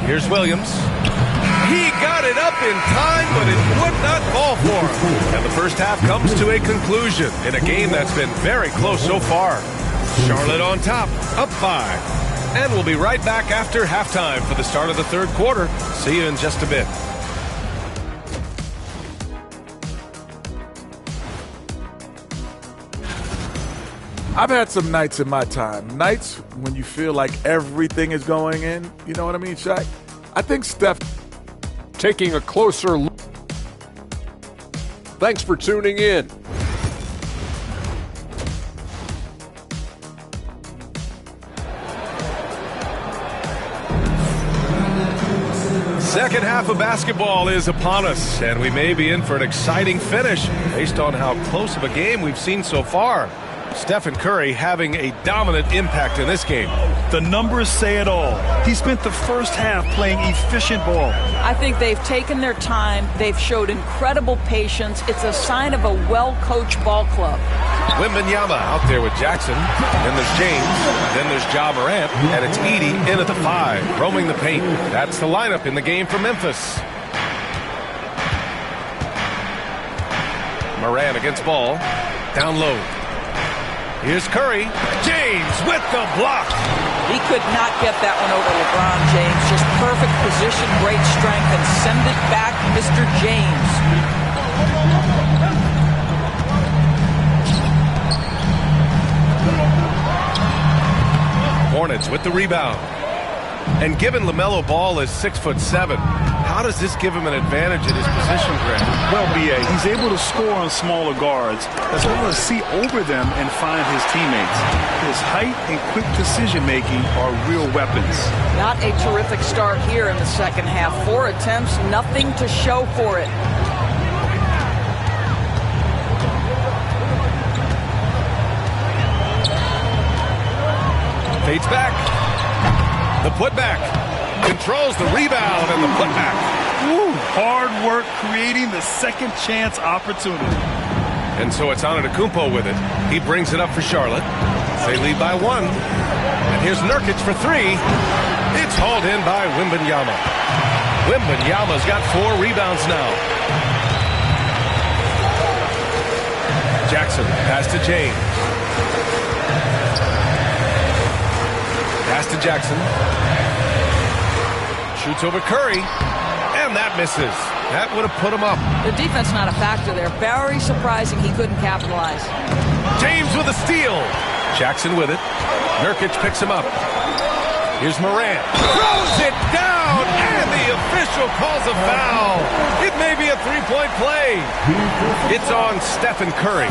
Here's Williams. He got it up in time, but it would not fall for him. And the first half comes to a conclusion in a game that's been very close so far. Charlotte on top, up 5. And we'll be right back after halftime for the start of the third quarter. See you in just a bit. I've had some nights in my time. Nights when you feel like everything is going in. You know what I mean, Shaq? I think Steph... Taking a closer look. Thanks for tuning in. Second half of basketball is upon us, and we may be in for an exciting finish based on how close of a game we've seen so far. Stephen Curry having a dominant impact in this game. The numbers say it all. He spent the first half playing efficient ball. I think they've taken their time. They've showed incredible patience. It's a sign of a well-coached ball club. Wembanyama out there with Jackson. Then there's James. Then there's Ja Morant. And it's Edey in at the 5, roaming the paint. That's the lineup in the game for Memphis. Morant against Ball. Down low. Here's Curry. James with the block. He could not get that one over LeBron James. Just perfect position, great strength, and send it back, Mr. James. Hornets with the rebound. And given LaMelo Ball is 6'7", how does this give him an advantage in his position, Grant? Well, B.A., he's able to score on smaller guards as well as see over them and find his teammates. His height and quick decision-making are real weapons. Not a terrific start here in the second half. 4 attempts, nothing to show for it. Fades back. The putback. Controls the rebound and the putback. Woo, hard work creating the second chance opportunity. And so it's Antetokounmpo with it. He brings it up for Charlotte. They lead by 1. And here's Nurkic for 3. It's hauled in by Wembanyama. Wembanyama's got 4 rebounds now. Jackson pass to James. Pass to Jackson. Shoots over Curry. And that misses. That would have put him up. The defense not a factor there. Very surprising he couldn't capitalize. James with a steal. Jackson with it. Nurkic picks him up. Here's Morant. Throws it down. And the official calls a foul. It may be a three-point play. It's on Stephen Curry.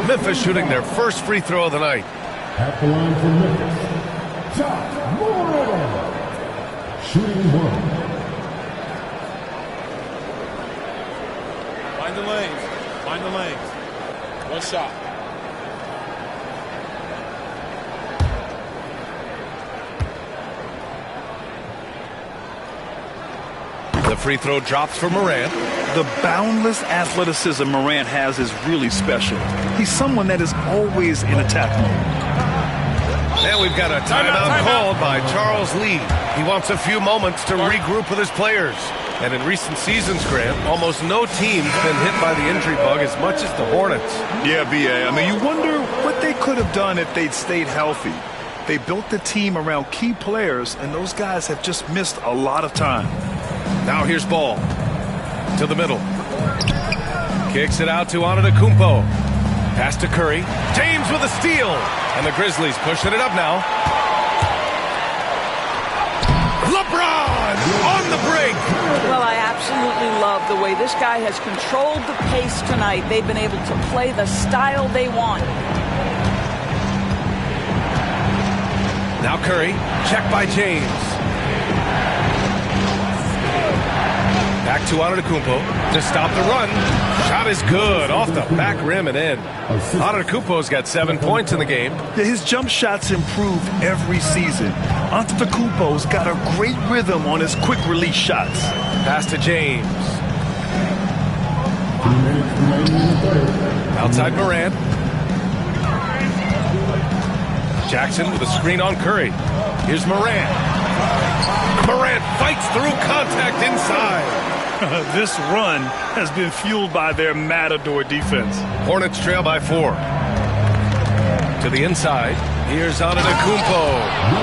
Memphis shooting their first free throw of the night. At the line for Memphis, Ja Morant. Shooting 1. Find the lanes. Find the lanes. One shot. The free throw drops for Morant. The boundless athleticism Morant has is really special. He's someone that is always in attack mode. And we've got a timeout called by Charles Lee. He wants a few moments to regroup with his players. And in recent seasons, Grant, almost no team's been hit by the injury bug as much as the Hornets. Yeah, B.A. I mean, you wonder what they could have done if they'd stayed healthy. They built the team around key players, and those guys have just missed a lot of time. Now here's Ball. To the middle. Kicks it out to Antetokounmpo. Pass to Curry. James with a steal. And the Grizzlies pushing it up now. LeBron on the break. Well, I absolutely love the way this guy has controlled the pace tonight. They've been able to play the style they want. Now Curry. Check by James. Back to Antetokounmpo to stop the run. Shot is good off the back rim and in. Antetokounmpo's got 7 points in the game. Yeah, his jump shots improve every season. Antetokounmpo's got a great rhythm on his quick release shots. Pass to James. Outside Morant. Jackson with a screen on Curry. Here's Morant. Morant fights through contact inside. This run has been fueled by their Matador defense. Hornets trail by 4. To the inside. Here's Antetokounmpo.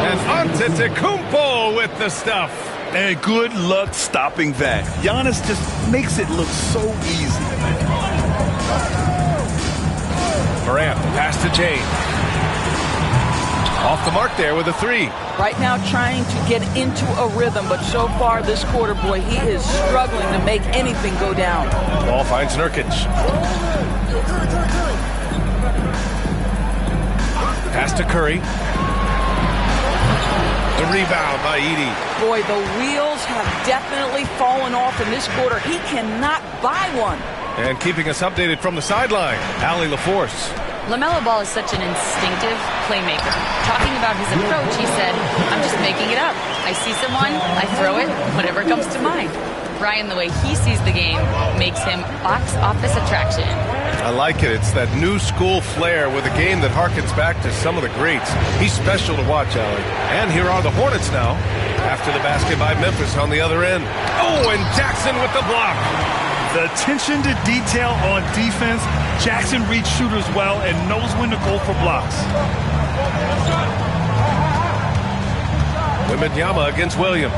And Antetokounmpo with the stuff. And good luck stopping that. Giannis just makes it look so easy. Morant, pass to James. Off the mark there with a 3. Right now trying to get into a rhythm, but so far this quarter, boy, he is struggling to make anything go down. Ball finds Nurkic. Pass to Curry. The rebound by Edey. Boy, the wheels have definitely fallen off in this quarter. He cannot buy one. And keeping us updated from the sideline, Allie LaForce. LaMelo Ball is such an instinctive playmaker. Talking about his approach, he said, I'm just making it up. I see someone, I throw it, whatever comes to mind. Brian, the way he sees the game makes him box office attraction. I like it. It's that new school flair with a game that harkens back to some of the greats. He's special to watch, Allie. And here are the Hornets now, after the basket by Memphis on the other end. Oh, and Jackson with the block. The attention to detail on defense. Jackson reads shooters well and knows when to go for blocks. Wembanyama against Williams.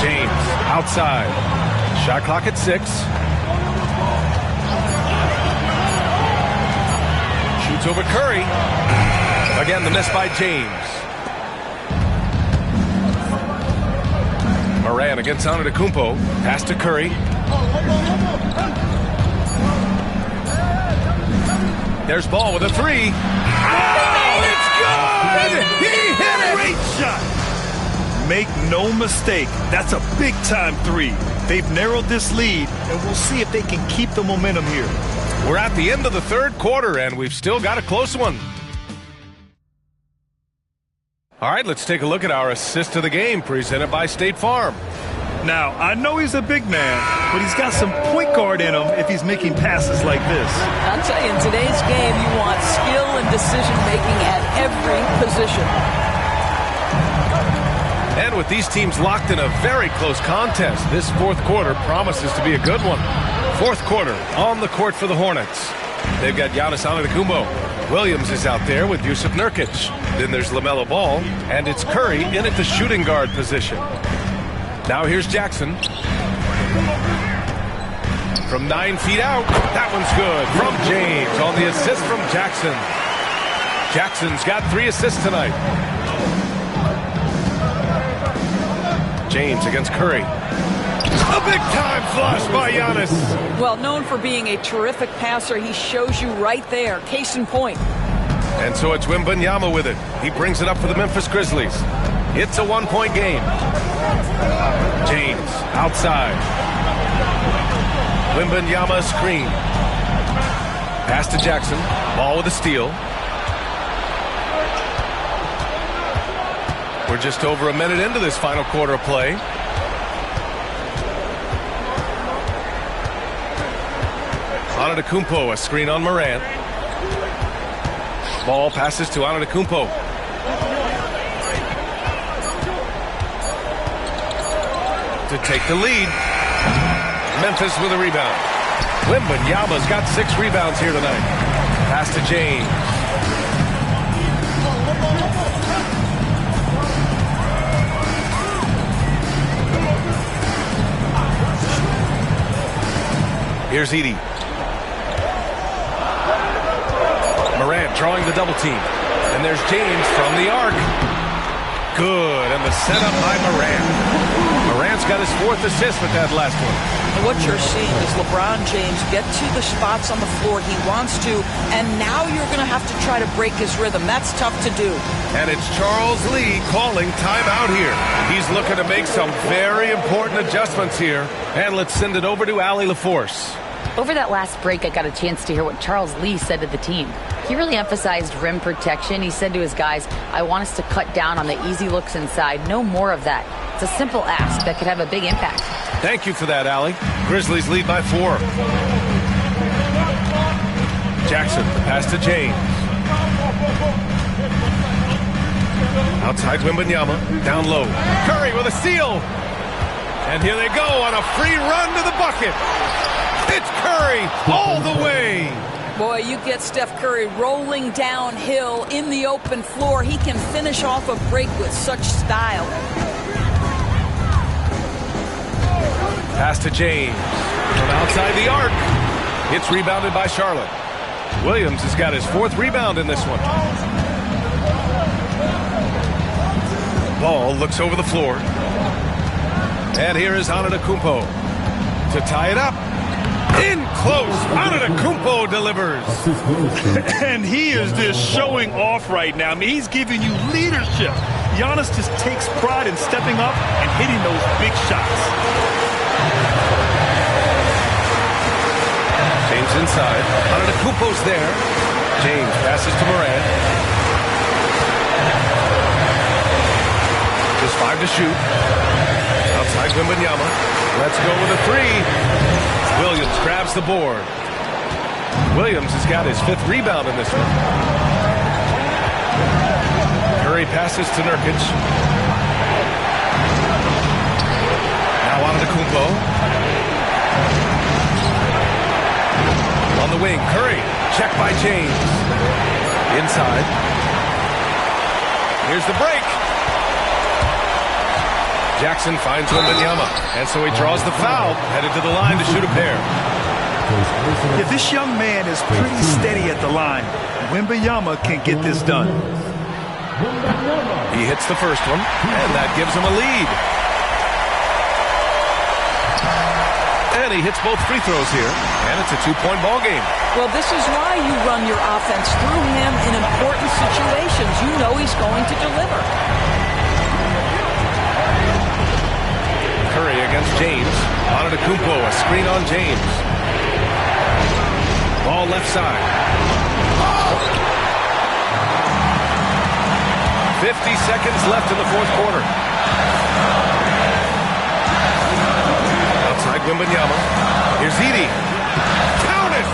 James outside. Shot clock at 6. Shoots over Curry. Again, the miss by James. Moran against Antetokounmpo. Pass to Curry. There's Ball with a 3. Oh, it's good! He hit it! Great shot! Make no mistake, that's a big-time 3. They've narrowed this lead, and we'll see if they can keep the momentum here. We're at the end of the third quarter, and we've still got a close one. All right, let's take a look at our assist of the game presented by State Farm. Now, I know he's a big man, but he's got some point guard in him if he's making passes like this. I'll tell you, in today's game, you want skill and decision-making at every position. And with these teams locked in a very close contest, this fourth quarter promises to be a good one. Fourth quarter on the court for the Hornets. They've got Giannis Antetokounmpo. Williams is out there with Jusuf Nurkic. Then there's LaMelo Ball, and it's Curry in at the shooting guard position. Now here's Jackson. From 9 feet out, that one's good. From James on the assist from Jackson. Jackson's got 3 assists tonight. James against Curry. A big-time flush by Giannis. Well, known for being a terrific passer, he shows you right there. Case in point. And so it's Wembanyama with it. He brings it up for the Memphis Grizzlies. It's a 1-point game. James outside. Wembanyama screen. Pass to Jackson. Ball with a steal. We're just over a minute into this final quarter of play. Antetokounmpo, a screen on Moran. Ball passes to Antetokounmpo. To take the lead. Memphis with a rebound. Wembanyama's got 6 rebounds here tonight. Pass to James. Here's Edey. Morant drawing the double team. And there's James from the arc. Good, and the setup by Morant. Morant's got his 4th assist with that last one. And what you're seeing is LeBron James get to the spots on the floor he wants to, and now you're going to have to try to break his rhythm. That's tough to do. And it's Charles Lee calling timeout here. He's looking to make some very important adjustments here. And let's send it over to Allie LaForce. Over that last break, I got a chance to hear what Charles Lee said to the team. He really emphasized rim protection. He said to his guys, I want us to cut down on the easy looks inside. No more of that. It's a simple ask that could have a big impact. Thank you for that, Allie. Grizzlies lead by 4. Jackson, pass to James. Outside Wembanyama, down low. Curry with a steal. And here they go on a free run to the bucket. It's Curry all the way. Boy, you get Steph Curry rolling downhill in the open floor. He can finish off a break with such style. Pass to James from outside the arc. It's rebounded by Charlotte. Williams has got his 4th rebound in this one. Ball looks over the floor. And here is Antetokounmpo to tie it up. In close, Antetokounmpo delivers. And he is just showing off right now. I mean, he's giving you leadership. Giannis just takes pride in stepping up and hitting those big shots. James inside. Antetokounmpo's there. James passes to Morant. Just 5 to shoot. Outside Wembanyama. Let's go with a 3. Williams grabs the board. Williams has got his 5th rebound in this one. Curry passes to Nurkic. Now Antetokounmpo. On the wing, Curry. Check by James. Inside. Here's the break. Jackson finds Wembanyama, and so he draws the foul, headed to the line to shoot a pair. Yeah, this young man is pretty steady at the line. Wembanyama can get this done. He hits the first one, and that gives him a lead. And he hits both free throws here, and it's a two-point ball game. Well, this is why you run your offense through him in important situations. You know he's going to deliver. Curry against James. Antetokounmpo, a screen on James. Ball left side. 50 seconds left in the fourth quarter. Outside Wembanyama. Here's Edey. Count it!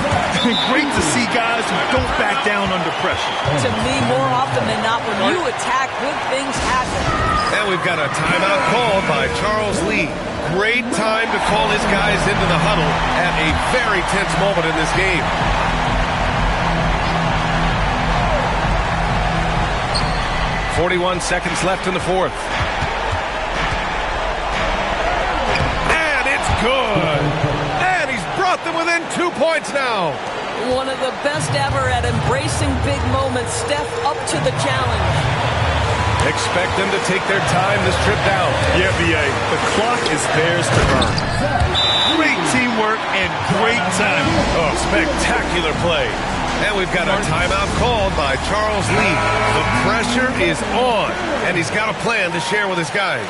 Great to see guys who don't back down under pressure. To me, more often than not, when you attack, good things happen. And we've got a timeout called by Charles Lee. Great time to call his guys into the huddle at a very tense moment in this game. .41 seconds left in the fourth. And it's good. And he's brought them within 2 points now. One of the best ever at embracing big moments. Steph up to the challenge. Expect them to take their time this trip down. Yeah, B.A., the clock is theirs to earn. Great teamwork and great timing. Oh, spectacular play. And we've got a timeout called by Charles Lee. The pressure is on, and he's got a plan to share with his guys.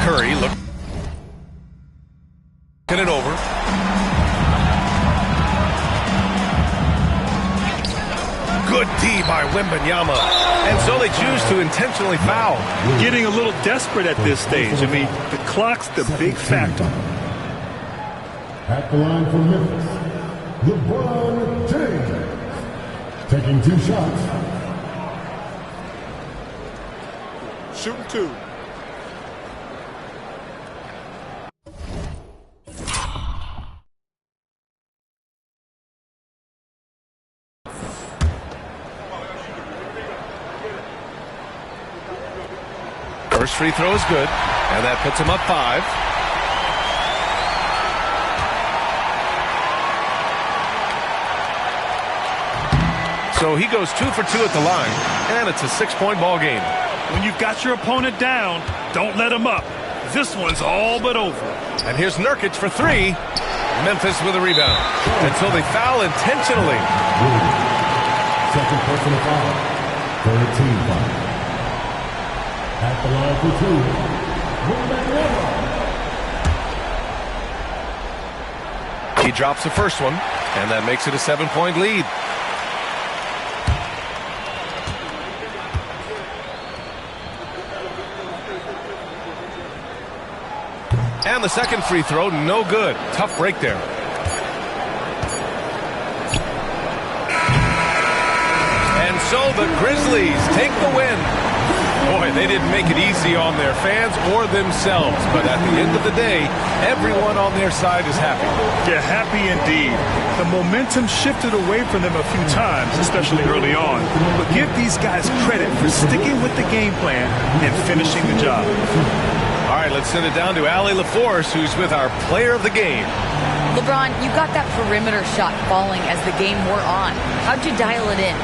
Curry looking it over. Good D by Wembanyama. And so they choose to intentionally foul. Getting a little desperate at this stage. I mean, the clock's the big factor. At the line for Memphis, LeBron James. Taking 2 shots. Shooting 2. First free throw is good, and that puts him up 5. So he goes 2 for 2 at the line, and it's a 6-point ball game. When you've got your opponent down, don't let him up. This one's all but over. And here's Nurkic for 3. Memphis with a rebound. And so they foul intentionally. Second personal foul. Third team foul. At the line for 2, Wembanyama. He drops the first one, and that makes it a 7-point lead. And the second free throw, no good. Tough break there. And so the Grizzlies take the win. Boy, they didn't make it easy on their fans or themselves. But at the end of the day, everyone on their side is happy. Yeah, happy indeed. The momentum shifted away from them a few times, especially early on. But give these guys credit for sticking with the game plan and finishing the job. All right, let's send it down to Allie LaForce, who's with our player of the game. LeBron, you got that perimeter shot falling as the game wore on. How'd you dial it in?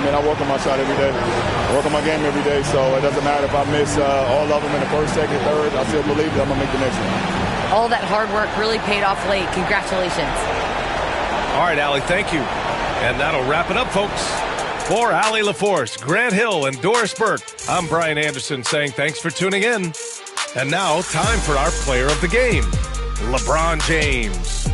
I work on my shot every day. I work on my game every day, so it doesn't matter if I miss all of them in the first, second, third. I still believe that I'm going to make the next one. All that hard work really paid off late. Congratulations. All right, Allie, thank you. And that'll wrap it up, folks. For Allie LaForce, Grant Hill, and Doris Burke, I'm Brian Anderson saying thanks for tuning in. And now, time for our player of the game, LeBron James.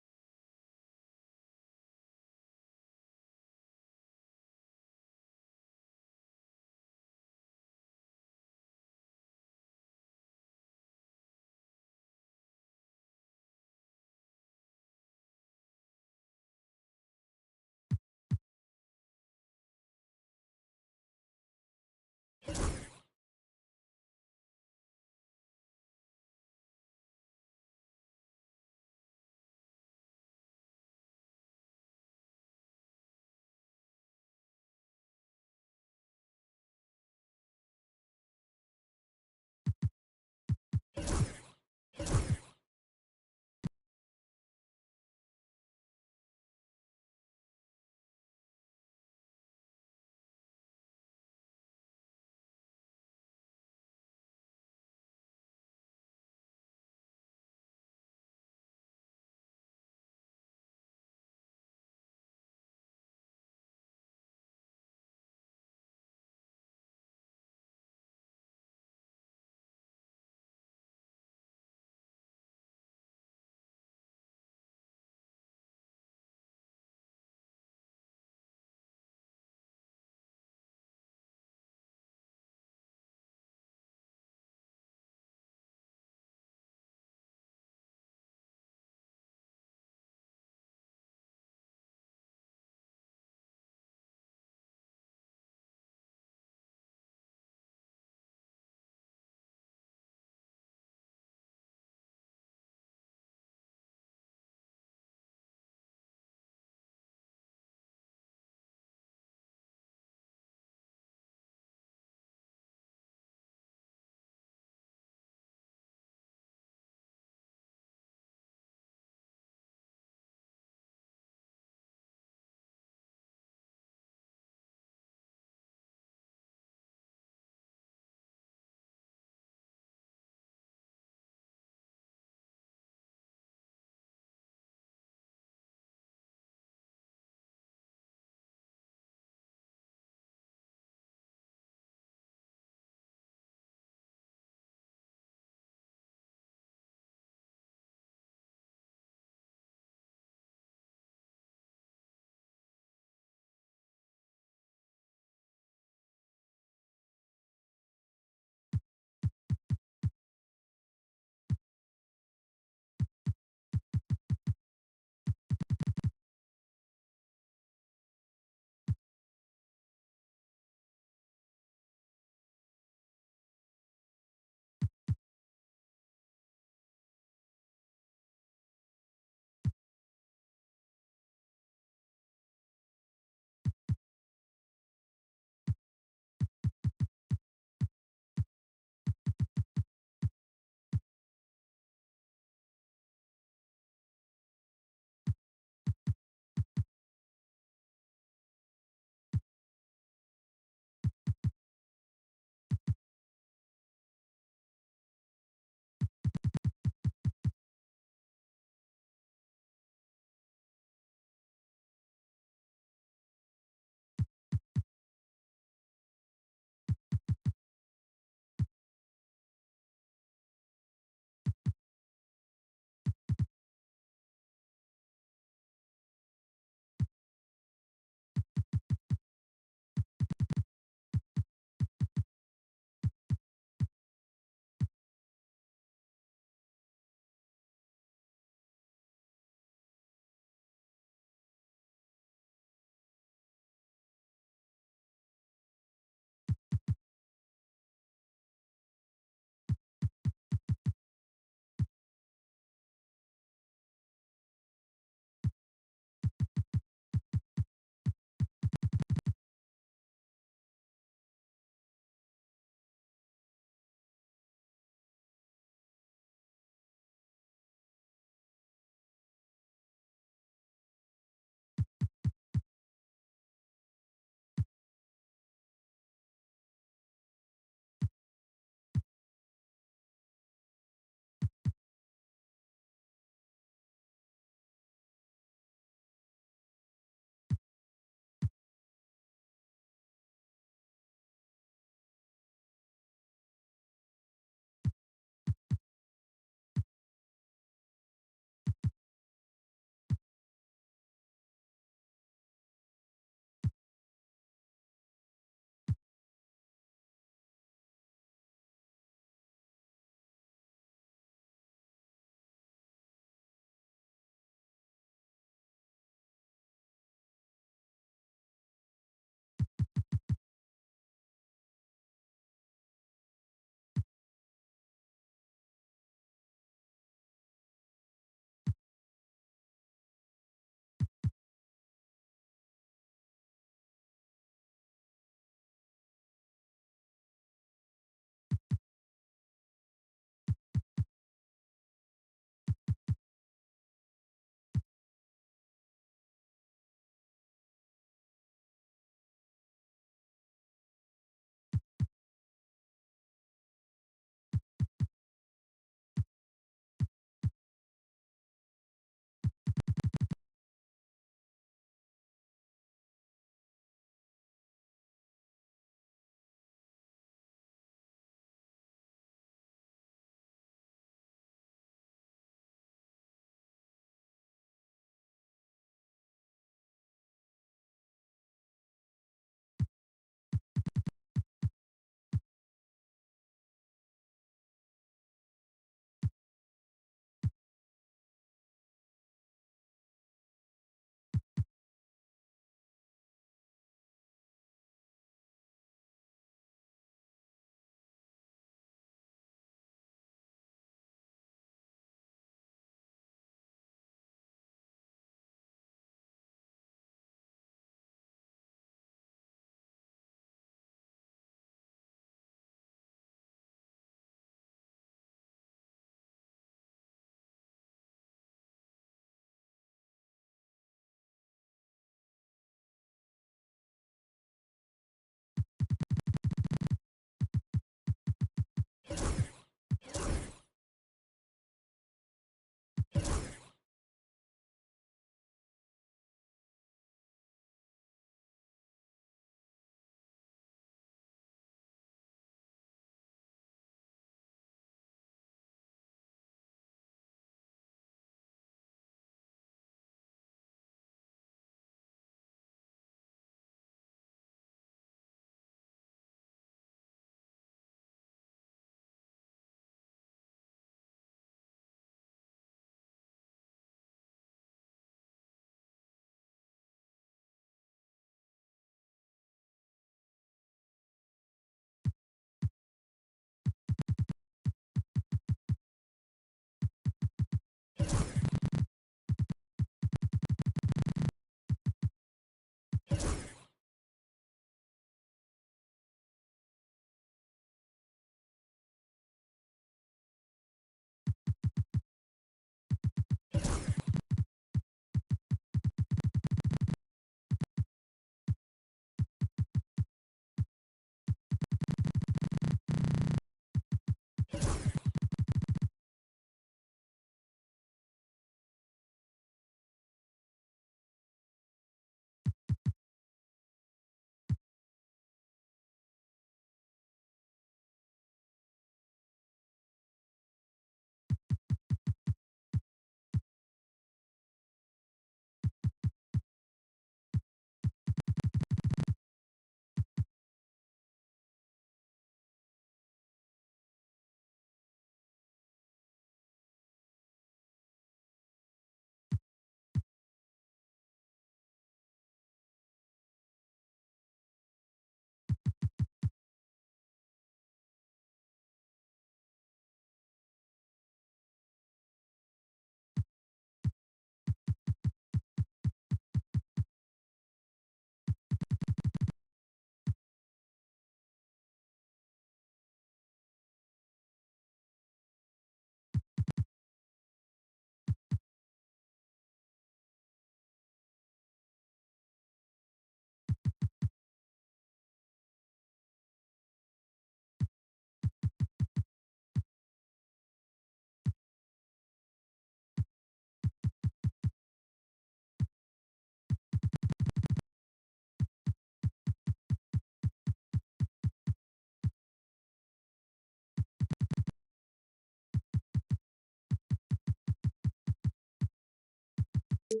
Hey,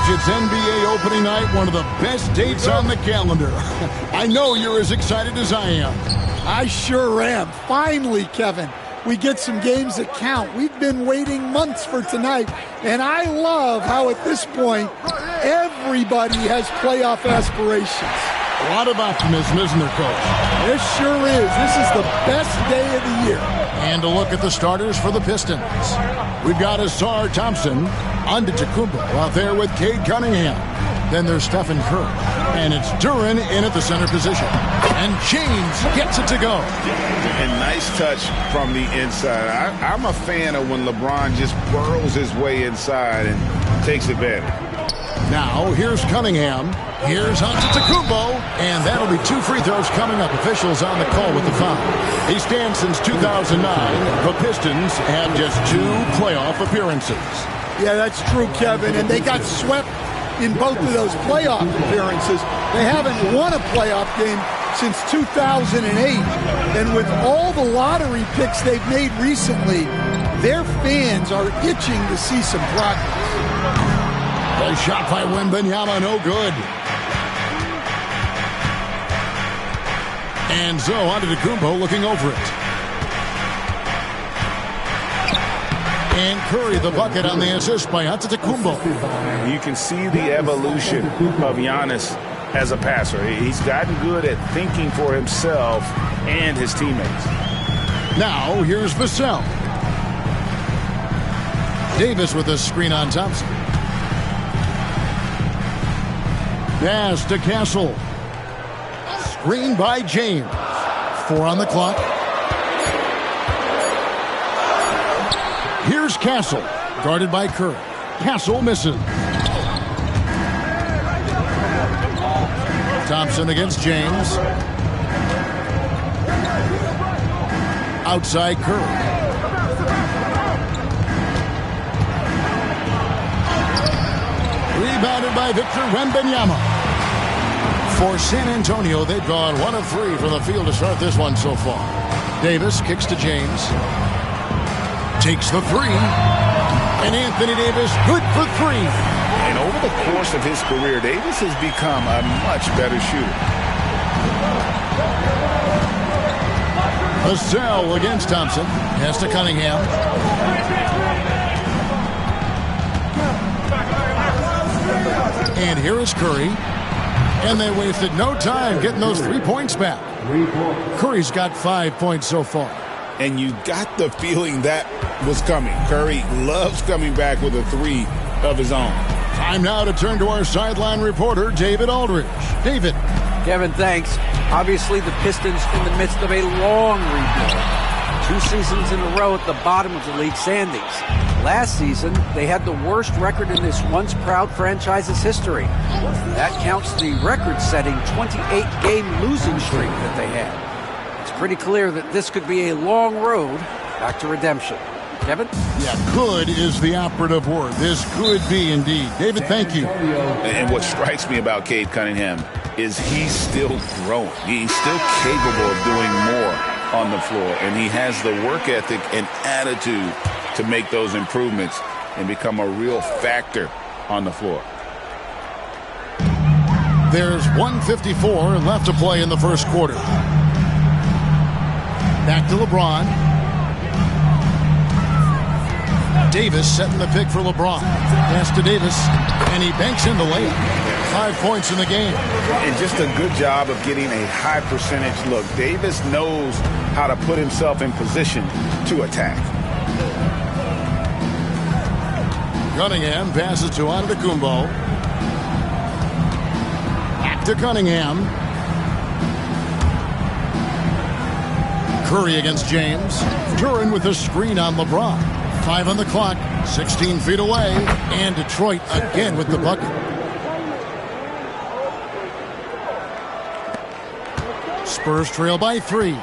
It's NBA opening night, one of the best dates on the calendar. I know you're as excited as I am. I sure am. Finally, Kevin, we get some games that count. We've been waiting months for tonight, and I love how at this point, everybody has playoff aspirations. A lot of optimism, isn't there, Coach? It sure is. This is the best day of the year. And a look at the starters for the Pistons. We've got Ausar Thompson, Antetokounmpo out there with Cade Cunningham. Then there's Stephen Curry. And it's Duren in at the center position. And James gets it to go. And nice touch from the inside. I'm a fan of when LeBron just burrows his way inside and takes advantage. Now, here's Cunningham. Here's Antetokounmpo. And that'll be 2 free throws coming up. Officials on the call with the foul. He stands since 2009. The Pistons have just 2 playoff appearances. Yeah, that's true, Kevin. And they got swept in both of those playoff appearances. They haven't won a playoff game since 2008. And with all the lottery picks they've made recently, their fans are itching to see some progress. A shot by Wembanyama, no good. And so Antetokounmpo looking over it. And Curry the bucket on the assist by Antetokounmpo. You can see the evolution of Giannis as a passer. He's gotten good at thinking for himself and his teammates. Now here's Vassell. Davis with a screen on Thompson. Pass to Castle. Screen by James. 4 on the clock. Here's Castle. Guarded by Curry. Castle misses. Thompson against James. Outside Curry. Rebounded by Victor Wembanyama. For San Antonio, they've gone 1 of 3 from the field to start this one so far. Davis kicks to James. Takes the 3. And Anthony Davis, good for 3. And over the course of his career, Davis has become a much better shooter. Vassell against Thompson. Pass to Cunningham. And here is Curry. And they wasted no time getting those 3 points back. Curry's got 5 points so far. And you got the feeling that was coming. Curry loves coming back with a 3 of his own. Time now to turn to our sideline reporter, David Aldridge. David. Kevin, thanks. Obviously, the Pistons in the midst of a long rebuild. 2 seasons in a row at the bottom of the league standings. Last season, they had the worst record in this once proud franchise's history. That counts the record-setting 28-game losing streak that they had. It's pretty clear that this could be a long road back to redemption. Kevin? Yeah, could is the operative word. This could be indeed. David, thank you. And what strikes me about Cade Cunningham, is he's still growing. He's still capable of doing more on the floor, and he has the work ethic and attitude to make those improvements and become a real factor on the floor. There's 1:54 left to play in the first quarter. Back to LeBron. Davis setting the pick for LeBron. Pass to Davis, and he banks in the layup. 5 points in the game. And just a good job of getting a high percentage look. Davis knows how to put himself in position to attack. Cunningham passes to Antetokounmpo. Back to Cunningham. Curry against James. Duren with a screen on LeBron. 5 on the clock, 16 feet away, and Detroit again with the bucket. Spurs trail by 3.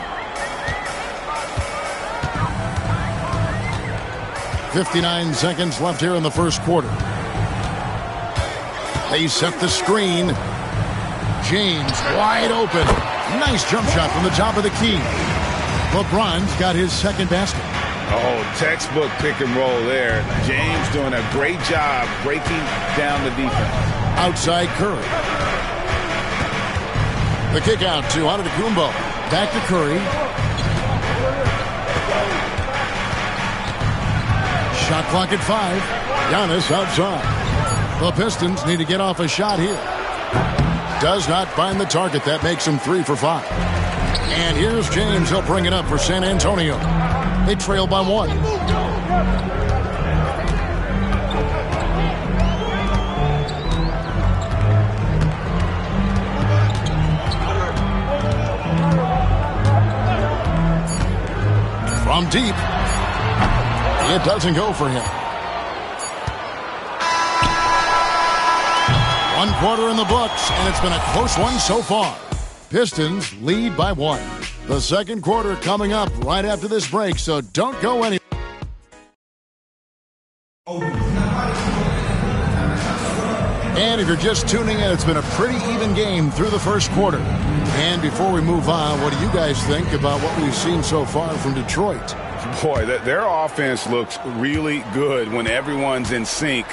59 seconds left here in the first quarter. They set the screen. James wide open. Nice jump shot from the top of the key. LeBron's got his second basket. Oh, textbook pick and roll there. James doing a great job breaking down the defense. Outside Curry. The kick out to Antetokounmpo. Back to Curry. Shot clock at 5. Giannis outside. The Pistons need to get off a shot here. Does not find the target. That makes him 3 for 5. And here's James. He'll bring it up for San Antonio. They trail by 1. From deep. It doesn't go for him. 1 quarter in the books, and it's been a close one so far. Pistons lead by 1. The second quarter coming up right after this break, so don't go anywhere. And if you're just tuning in, it's been a pretty even game through the first quarter. And before we move on, what do you guys think about what we've seen so far from Detroit? Boy, their offense looks really good when everyone's in sync.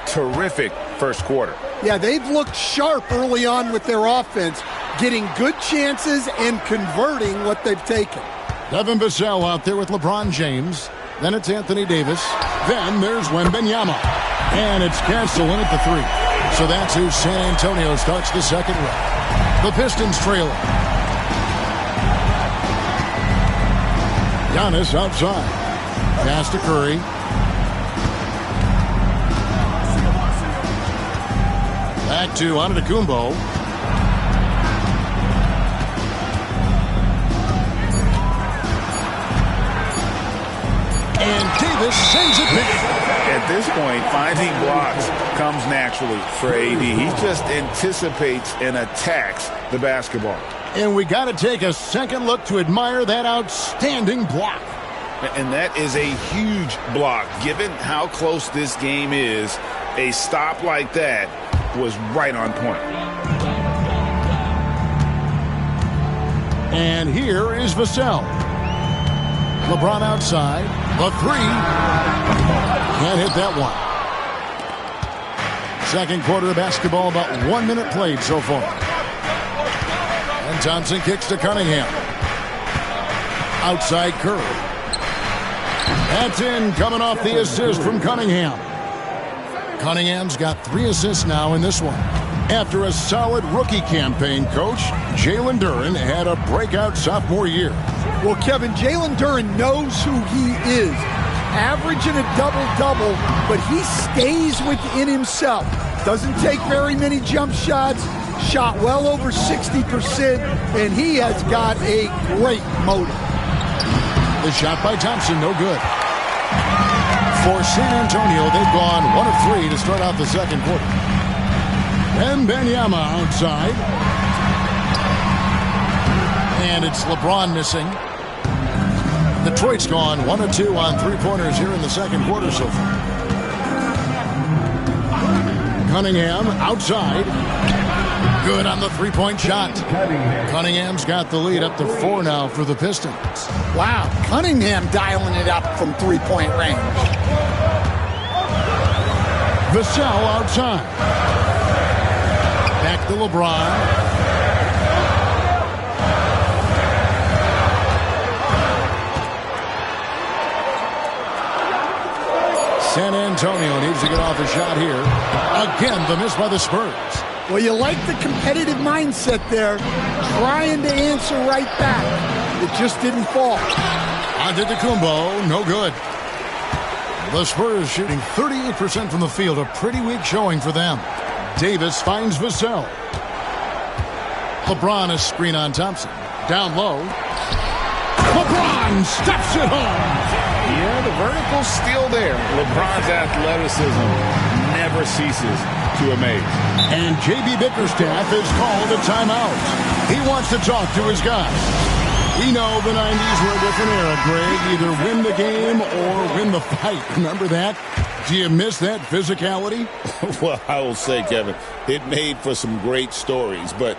Terrific first quarter. Yeah, they've looked sharp early on with their offense, getting good chances and converting what they've taken. Devin Vassell out there with LeBron James. Then it's Anthony Davis. Then there's Wembanyama. And it's Castle in at the 3. So that's who San Antonio starts the second round. The Pistons trailing. Giannis outside. Pass to Curry. Back to Antetokounmpo. And Davis sends it back. At this point, finding blocks comes naturally for AD. He just anticipates and attacks the basketball. And we got to take a second look to admire that outstanding block. And that is a huge block. Given how close this game is, a stop like that was right on point. And here is Vassell. LeBron outside. The 3. Can't hit that one. Second quarter of basketball, about 1 minute played so far. And Thompson kicks to Cunningham. Outside Curry. That's in, coming off the assist from Cunningham. Cunningham's got 3 assists now in this one. After a solid rookie campaign, Coach, Jalen Duren had a breakout sophomore year. Well, Kevin, Jalen Duren knows who he is. Averaging a double-double, but he stays within himself. Doesn't take very many jump shots. Shot well over 60%, and he has got a great motor. The shot by Thompson, no good. For San Antonio, they've gone 1 of 3 to start out the second quarter. Wembanyama outside. And it's LeBron missing. Detroit's gone 1 of 2 on 3-pointers here in the second quarter so far. Cunningham outside. Good on the three-point shot. Cunningham's got the lead up to 4 now for the Pistons. Wow, Cunningham dialing it up from three-point range. Vassell outside. Back to LeBron. San Antonio needs to get off a shot here. Again, the miss by the Spurs. Well, you like the competitive mindset there, trying to answer right back. It just didn't fall. Antetokounmpo, no good. The Spurs shooting 38% from the field, a pretty weak showing for them. Davis finds Vassell. LeBron is screen on Thompson. Down low. LeBron steps it home. Yeah, the vertical's still there. LeBron's athleticism never ceases to amaze. And J.B. Bickerstaff has called a timeout. He wants to talk to his guys. We know the 90s were a different era, Greg. Either win the game or win the fight. Remember that? Do you miss that physicality? Well, I will say, Kevin, it made for some great stories, but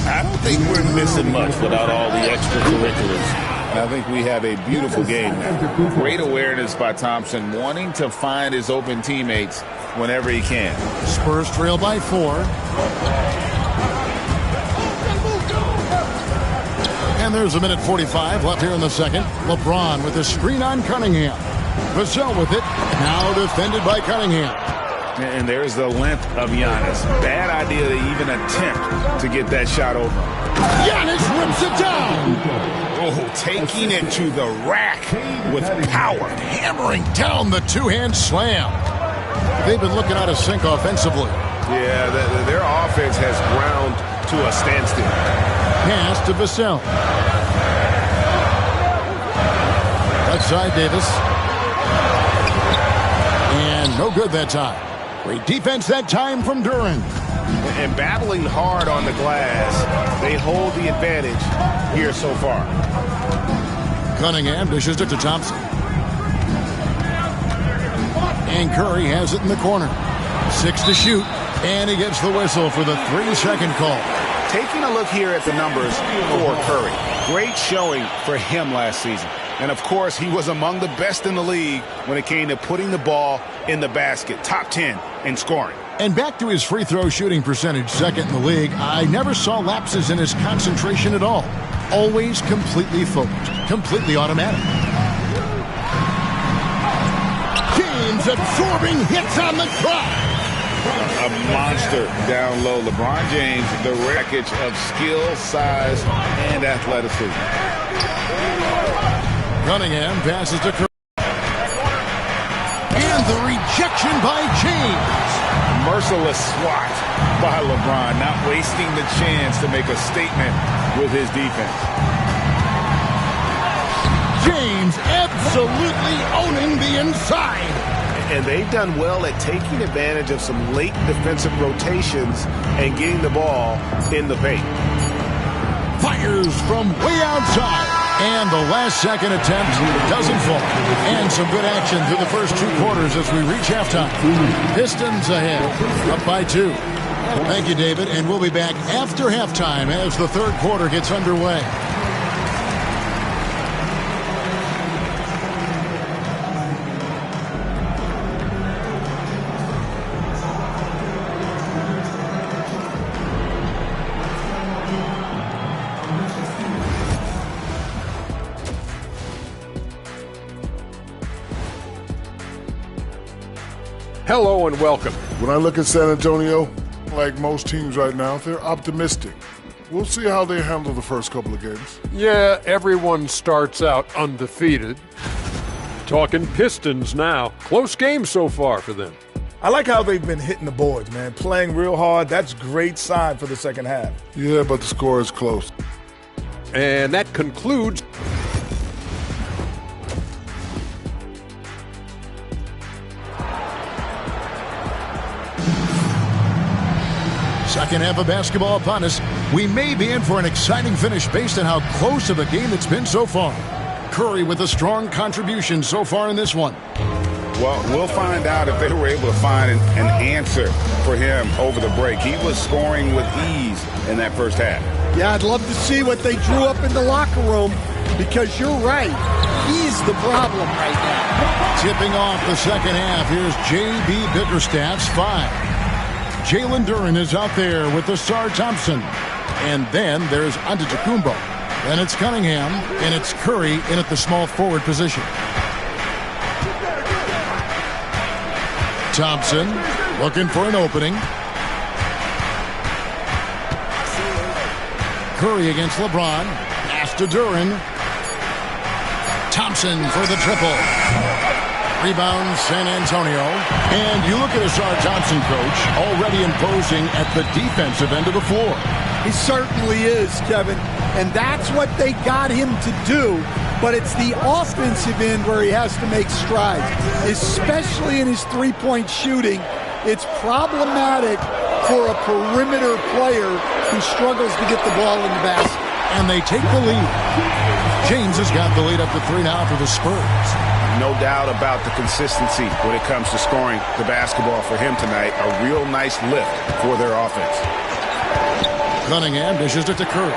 I don't think we're missing much without all the extracurriculars. I think we have a beautiful game now. Great awareness by Thompson, wanting to find his open teammates whenever he can. Spurs trail by 4. And there's a minute 45 left here in the second. LeBron with a screen on Cunningham. Vassell with it. Now defended by Cunningham. And there's the length of Giannis. Bad idea to even attempt to get that shot over. Giannis rips it down. Oh, taking it to the rack with power. Hammering down the two-hand slam. They've been looking out of sync offensively. Yeah, their offense has ground to a standstill. Pass to Vassell. Left side, Davis. And no good that time. Great defense that time from Duren. And battling hard on the glass, they hold the advantage here so far. Cunningham dishes it to Thompson. And Curry has it in the corner. 6 to shoot. And he gets the whistle for the 3-second call. Taking a look here at the numbers for Curry. Great showing for him last season. And, of course, he was among the best in the league when it came to putting the ball in the basket. Top 10 in scoring. And back to his free throw shooting percentage, second in the league. I never saw lapses in his concentration at all. Always completely focused. Completely automatic. James absorbing hits on the drive. A monster down low. LeBron James, the wreckage of skill, size, and athleticism. Cunningham passes to Curry. And the rejection by James. Merciless swat by LeBron, not wasting the chance to make a statement with his defense. James absolutely owning the inside. And they've done well at taking advantage of some late defensive rotations and getting the ball in the paint. Fires from way outside. And the last-second attempt doesn't fall. And some good action through the first 2 quarters as we reach halftime. Pistons ahead, up by 2. Thank you, David. And we'll be back after halftime as the third quarter gets underway. Hello and welcome. When I look at San Antonio, like most teams right now, they're optimistic. We'll see how they handle the first couple of games. Yeah, everyone starts out undefeated. Talking Pistons now. Close game so far for them. I like how they've been hitting the boards, man. Playing real hard. That's great sign for the second half. Yeah, but the score is close. And that concludes. Second half of basketball upon us. We may be in for an exciting finish based on how close of a game it's been so far. Curry with a strong contribution so far in this one. Well, we'll find out if they were able to find an answer for him over the break. He was scoring with ease in that first half. Yeah, I'd love to see what they drew up in the locker room, because you're right. He's the problem right now. Tipping off the second half, here's J.B. Bickerstaff's 5. Jalen Duren is out there with Ausar Thompson. And then there's Antetokounmpo. Then it's Cunningham, and it's Curry in at the small forward position. Thompson looking for an opening. Curry against LeBron. Pass to Duren. Thompson for the triple. Rebound, San Antonio. And you look at Ausar Thompson, coach, already imposing at the defensive end of the floor. He certainly is, Kevin. And that's what they got him to do. But it's the offensive end where he has to make strides, especially in his three-point shooting. It's problematic for a perimeter player who struggles to get the ball in the basket. And they take the lead. James has got the lead up to 3 now for the Spurs. No doubt about the consistency when it comes to scoring the basketball for him tonight. A real nice lift for their offense. Cunningham dishes it to Curry.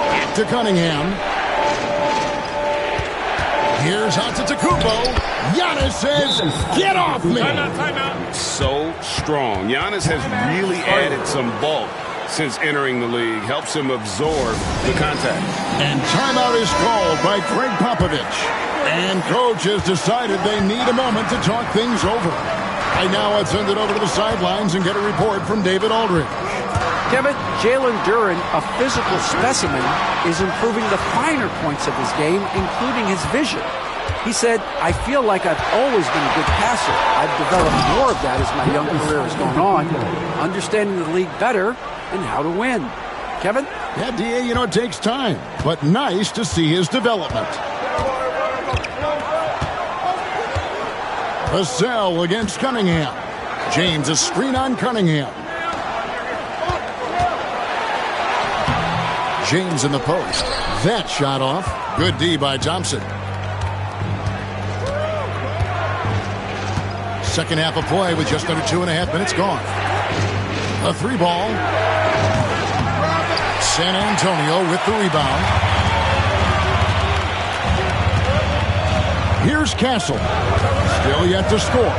Back to Cunningham. Here's Antetokounmpo. Giannis says, "Get off me!" Timeout. So strong. Giannis has really added some bulk since entering the league. Helps him absorb the contact. And timeout is called by Greg Popovich. And coach has decided they need a moment to talk things over. Right now, let's send it over to the sidelines and get a report from David Aldridge. Kevin, Jalen Duren, a physical specimen, is improving the finer points of his game, including his vision. He said, "I feel like I've always been a good passer. I've developed more of that as my young career has gone on, understanding the league better and how to win." Kevin? Yeah, D.A., you know, it takes time, but nice to see his development. Vassell against Cunningham. James, a screen on Cunningham. James in the post. That shot off. Good D by Thompson. Second half of play with just under 2.5 minutes gone. A 3 ball. San Antonio with the rebound. Here's Castle. Still yet to score.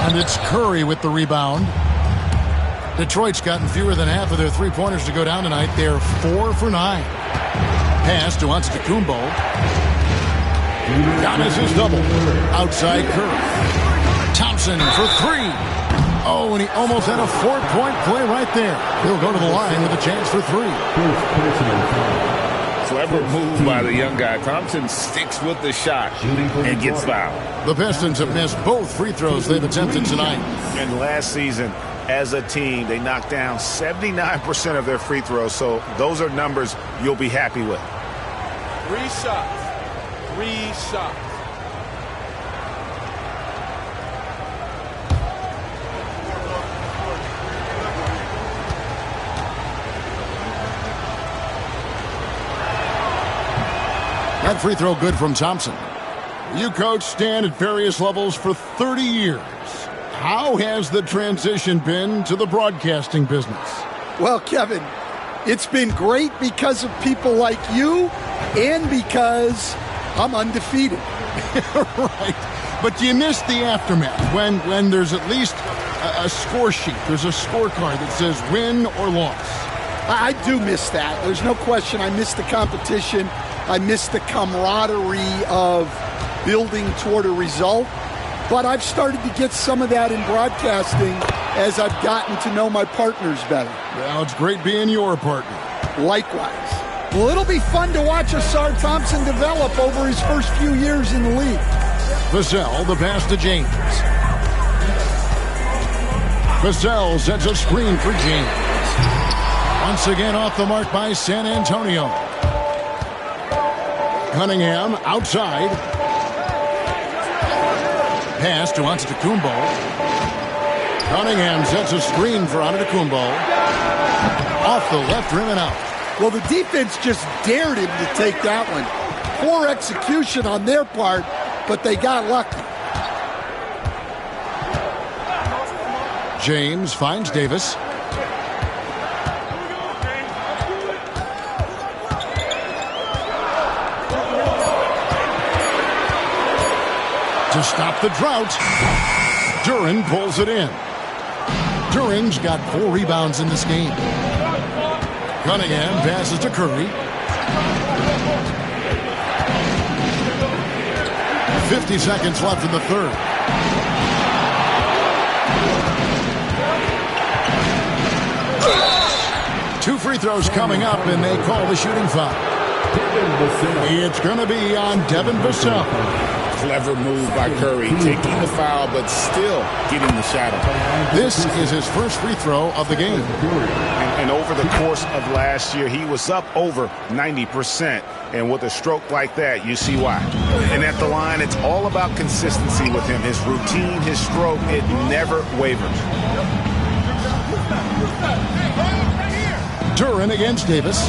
And it's Curry with the rebound. Detroit's gotten fewer than half of their three-pointers to go down tonight. They're 4 for 9. Pass to Antetokounmpo. Giannis is double. Outside Curry. Thompson for 3. Oh, and he almost had a 4-point play right there. He'll go to the line with a chance for 3. Clever move by the young guy. Thompson sticks with the shot and gets fouled. The Pistons have missed both free throws they've attempted tonight. And last season, as a team, they knocked down 79% of their free throws. So those are numbers you'll be happy with. 3 shots. 3 shots. That free throw good from Thompson. You, coach, stand at various levels for 30 years. How has the transition been to the broadcasting business? Well, Kevin, it's been great because of people like you and because I'm undefeated. Right. But do you miss the aftermath when there's at least a score sheet? There's a scorecard that says win or loss. I do miss that. There's no question. I miss the competition. I miss the camaraderie of building toward a result. But I've started to get some of that in broadcasting as I've gotten to know my partners better. Well, it's great being your partner. Likewise. Well, it'll be fun to watch Ausar Thompson develop over his first few years in the league. Vassell, the pass to James. Vassell sets a screen for James. Once again off the mark by San Antonio. Cunningham outside. Pass to Antetokounmpo. Cunningham sets a screen for Antetokounmpo. Off the left rim and out. Well, the defense just dared him to take that one. Poor execution on their part, but they got lucky. James finds Davis. To stop the drought, Duren pulls it in. Duren's got 4 rebounds in this game. Cunningham passes to Curry. 50 seconds left in the third. Two free throws coming up, and they call the shooting foul. It's going to be on Devin Vassell. Clever move by Curry, taking the foul, but still getting the shot up. This is his first free throw of the game. And over the course of last year, he was up over 90%. And with a stroke like that, you see why. And at the line, it's all about consistency with him. His routine, his stroke, it never wavers. Duren against Davis.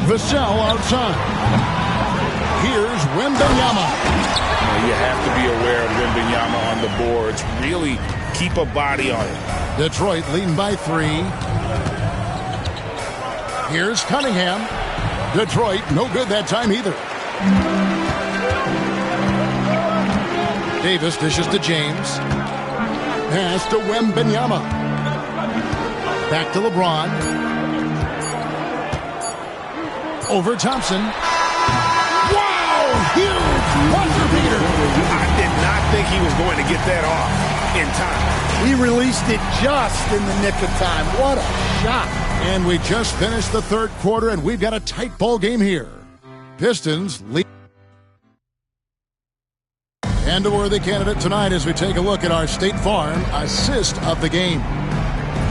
Vassell outside. Here's Wembanyama. You have to be aware of Wembanyama on the boards. Really keep a body on it. Detroit leading by 3. Here's Cunningham. Detroit no good that time either. Davis dishes to James. Pass to Wembanyama. Back to LeBron. Over Thompson. Wow! Huge buzzer beater. I did not think he was going to get that off in time. He released it just in the nick of time. What a shot. And we just finished the third quarter, and we've got a tight ball game here. Pistons lead. And a worthy candidate tonight as we take a look at our State Farm assist of the game.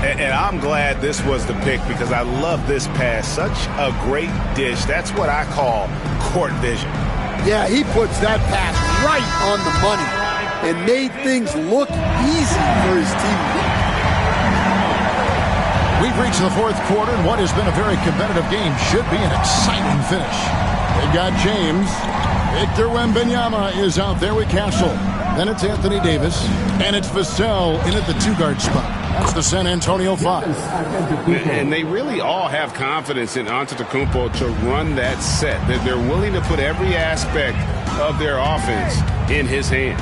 And I'm glad this was the pick because I love this pass. Such a great dish. That's what I call court vision. Yeah, he puts that pass right on the money and made things look easy for his team. We've reached the fourth quarter, and what has been a very competitive game should be an exciting finish. They've got James. Victor Wembanyama is out there with Castle. Then it's Anthony Davis, and it's Vassell in at the 2-guard spot. That's the San Antonio 5. And they really all have confidence in Antetokounmpo to run that set. That they're willing to put every aspect of their offense in his hands.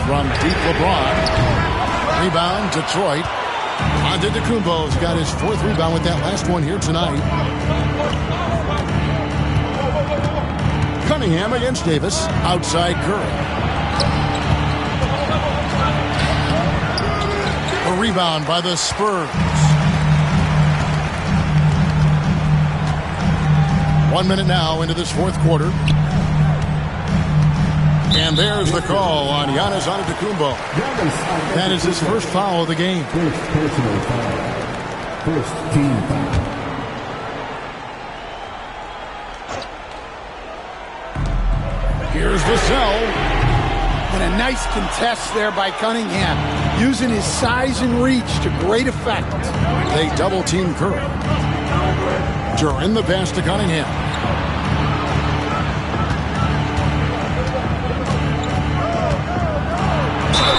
From deep LeBron. Rebound, Detroit. Antetokounmpo's got his 4th rebound with that last one here tonight. Cunningham against Davis. Outside Curry. A rebound by the Spurs. 1 minute now into this fourth quarter. And there's the call on Giannis Antetokounmpo. That is his first foul of the game. First personal foul. First team foul. Here's Vassell. And a nice contest there by Cunningham, using his size and reach to great effect. They double-team Curry. Duren the pass to Cunningham.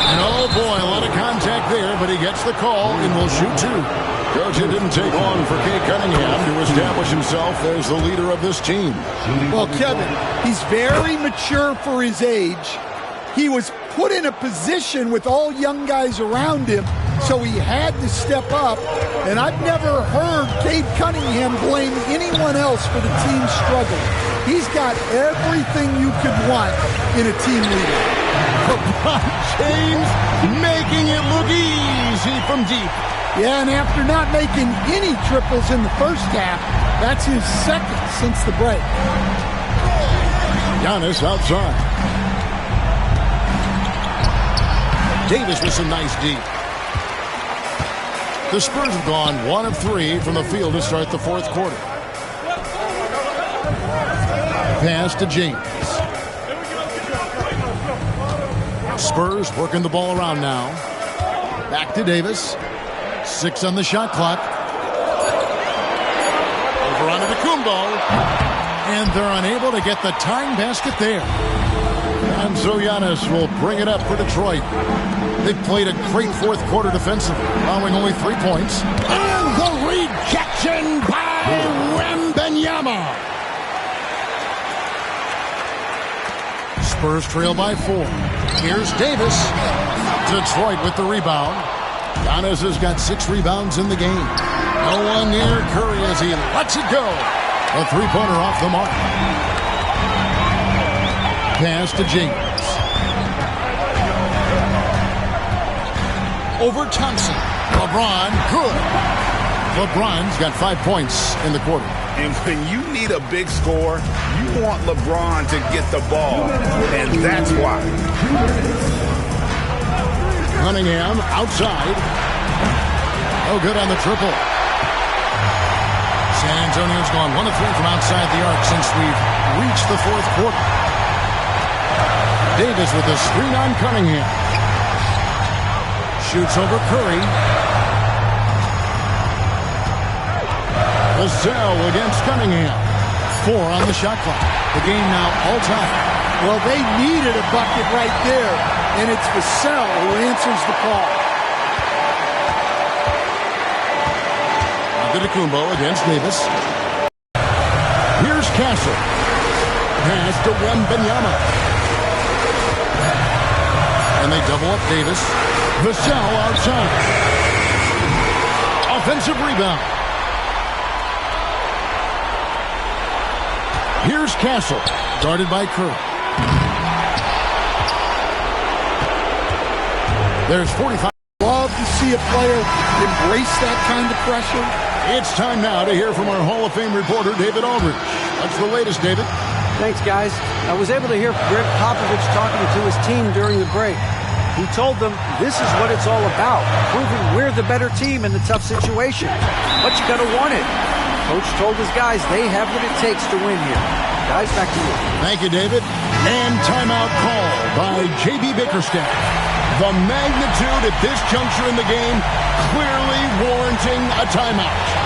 And oh boy, a lot of contact there, but he gets the call and will shoot 2. Coach, it didn't take long for Cade Cunningham to establish himself as the leader of this team. Well, Kevin, he's very mature for his age. He was put in a position with all young guys around him, so he had to step up. And I've never heard Cade Cunningham blame anyone else for the team's struggle. He's got everything you could want in a team leader. LeBron James making it look easy from deep. Yeah, and after not making any triples in the first half, that's his 2nd since the break. Giannis outside. Davis with some nice deep. The Spurs have gone 1 of 3 from the field to start the fourth quarter. Pass to James. Spurs working the ball around now. Back to Davis. 6 on the shot clock. Over onto Kumbo. And they're unable to get the tying basket there. And so Giannis will bring it up for Detroit. They've played a great fourth quarter defensively, allowing only 3 points. And the rejection by Wembanyama. Spurs trail by 4. Here's Davis. Detroit with the rebound. Giannis has got 6 rebounds in the game. No one near Curry as he lets it go. A three-pointer off the mark. Pass to James. Over Thompson. LeBron, good. LeBron's got 5 points in the quarter. And when you need a big score, you want LeBron to get the ball. And that's why. Cunningham outside. Oh, good on the triple. San Antonio's gone 1 of 3 from outside the arc since we've reached the fourth quarter. Davis with a screen on Cunningham. Shoots over Curry. Vassell against Cunningham. 4 on the shot clock. The game now all time. Well, they needed a bucket right there, and it's Vassell who answers the call. Kumbo against Davis. Here's Castle. Pass to Wembanyama. And they double up Davis. Vassell outside. Offensive rebound. Here's Castle. Guarded by Curry. There's 45. Love to see a player embrace that kind of pressure. It's time now to hear from our Hall of Fame reporter, David Aldridge. What's the latest, David? Thanks, guys. I was able to hear Greg Popovich talking to his team during the break. He told them this is what it's all about, proving we're the better team in the tough situation. But you got to want it. Coach told his guys they have what it takes to win here. Guys, back to you. Thank you, David. And timeout call by J.B. Bickerstaff. The magnitude at this juncture in the game clearly warranting a timeout.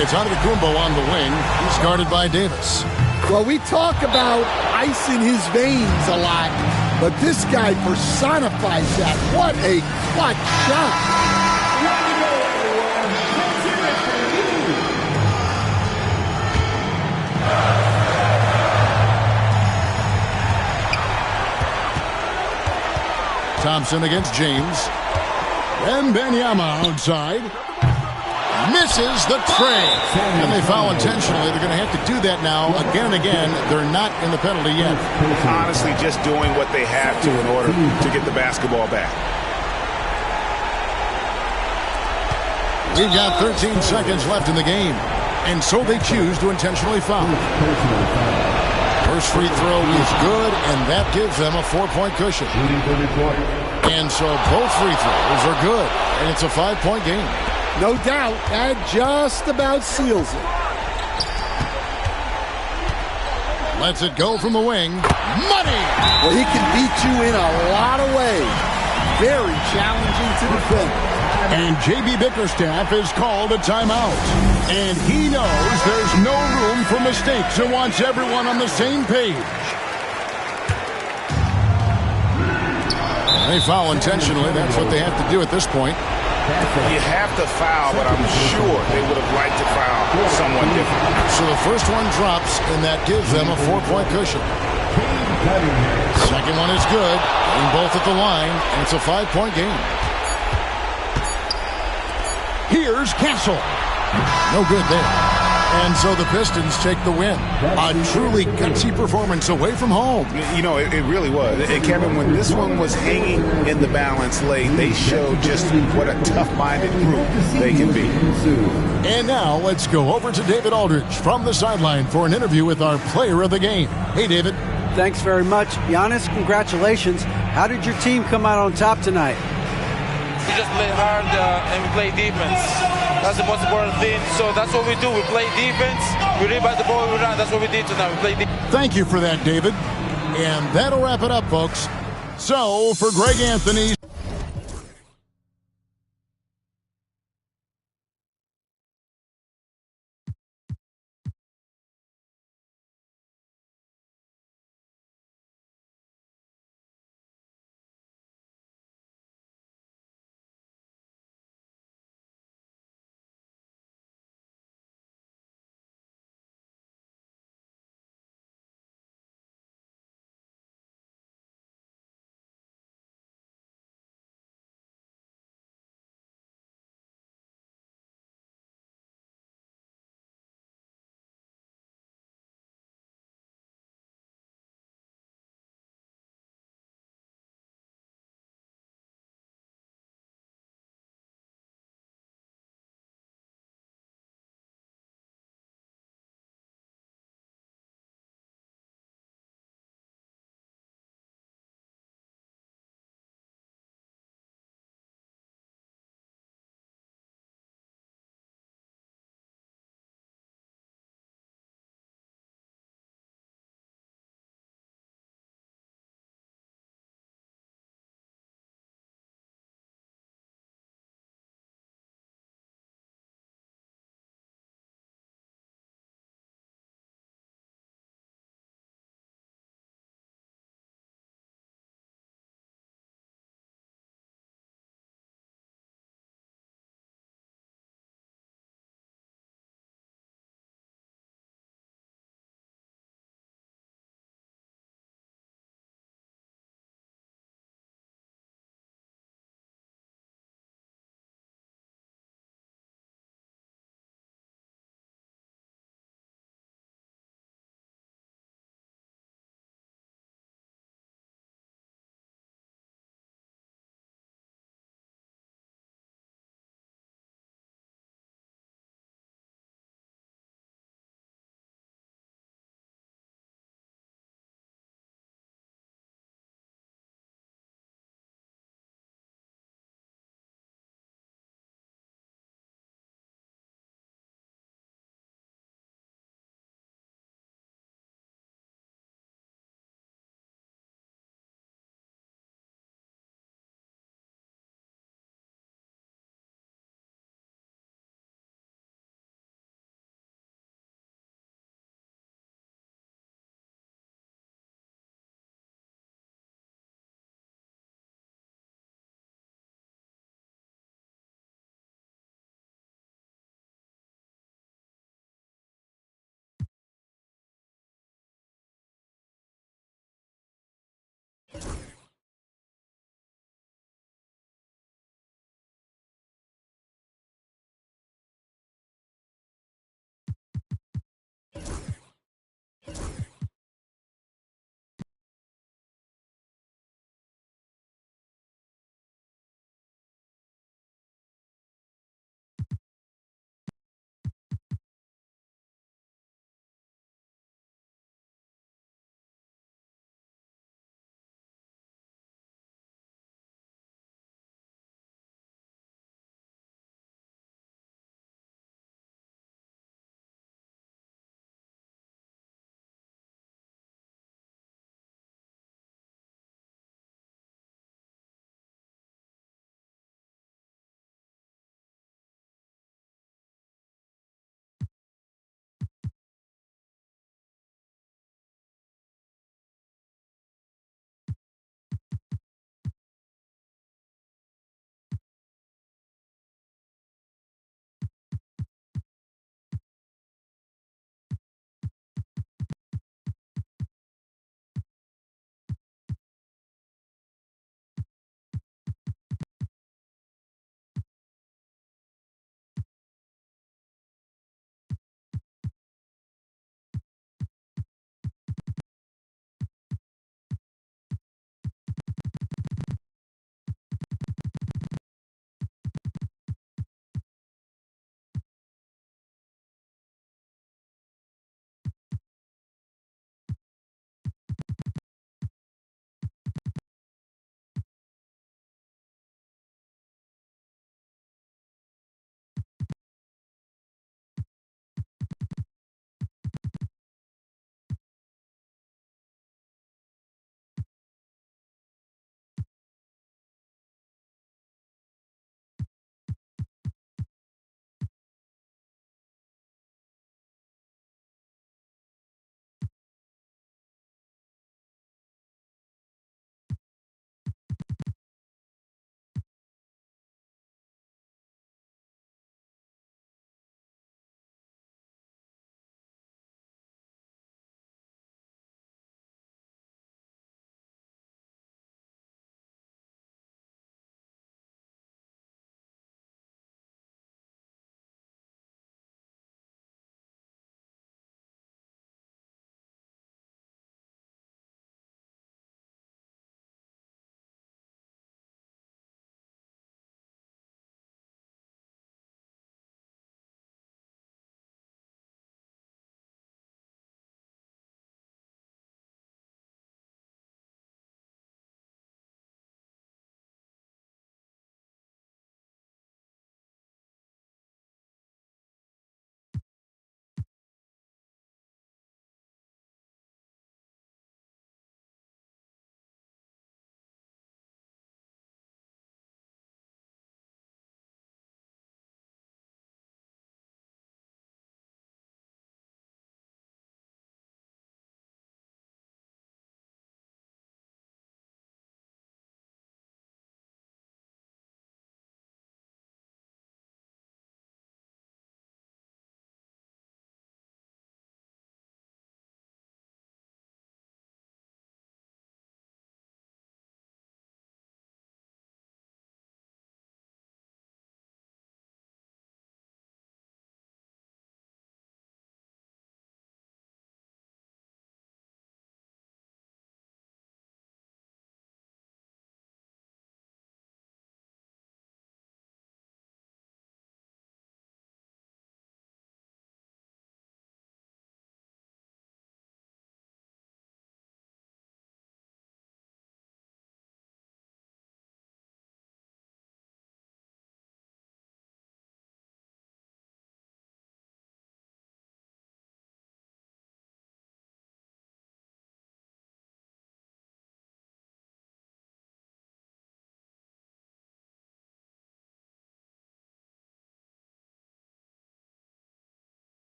It's Antetokounmpo on the wing. He's guarded by Davis. Well, we talk about ice in his veins a lot, but this guy personifies that. What a clutch shot. Thompson against James. Wembanyama outside. Misses the tray. And they foul intentionally. They're going to have to do that now again and again. They're not in the penalty yet. Honestly, just doing what they have to in order to get the basketball back. We've got 13 seconds left in the game. And so they choose to intentionally foul. First free throw is good, and that gives them a 4-point cushion. And so both free throws are good, and it's a 5-point game. No doubt, that just about seals it. Lets it go from the wing. Money! Well, he can beat you in a lot of ways. Very challenging to defend. And J.B. Bickerstaff has called a timeout. And he knows there's no room for mistakes and wants everyone on the same page. They foul intentionally. That's what they have to do at this point. You have to foul, but I'm sure they would have liked to foul someone different. So the first one drops, and that gives them a 4-point cushion. Second one is good, and both at the line, and it's a 5-point game. Here's Castle. No good there. And so the Pistons take the win. A truly gutsy performance away from home. You know, it really was. And Kevin, when this one was hanging in the balance late, they showed just what a tough-minded group they can be. And now let's go over to David Aldridge from the sideline for an interview with our player of the game. Hey, David. Thanks very much. Giannis, congratulations. How did your team come out on top tonight? We just play hard and we play defense. That's the most important thing. So that's what we do. We play defense. We rebound the ball. We run. That's what we did tonight. We play defense. Thank you for that, David. And that'll wrap it up, folks. So, for Greg Anthony...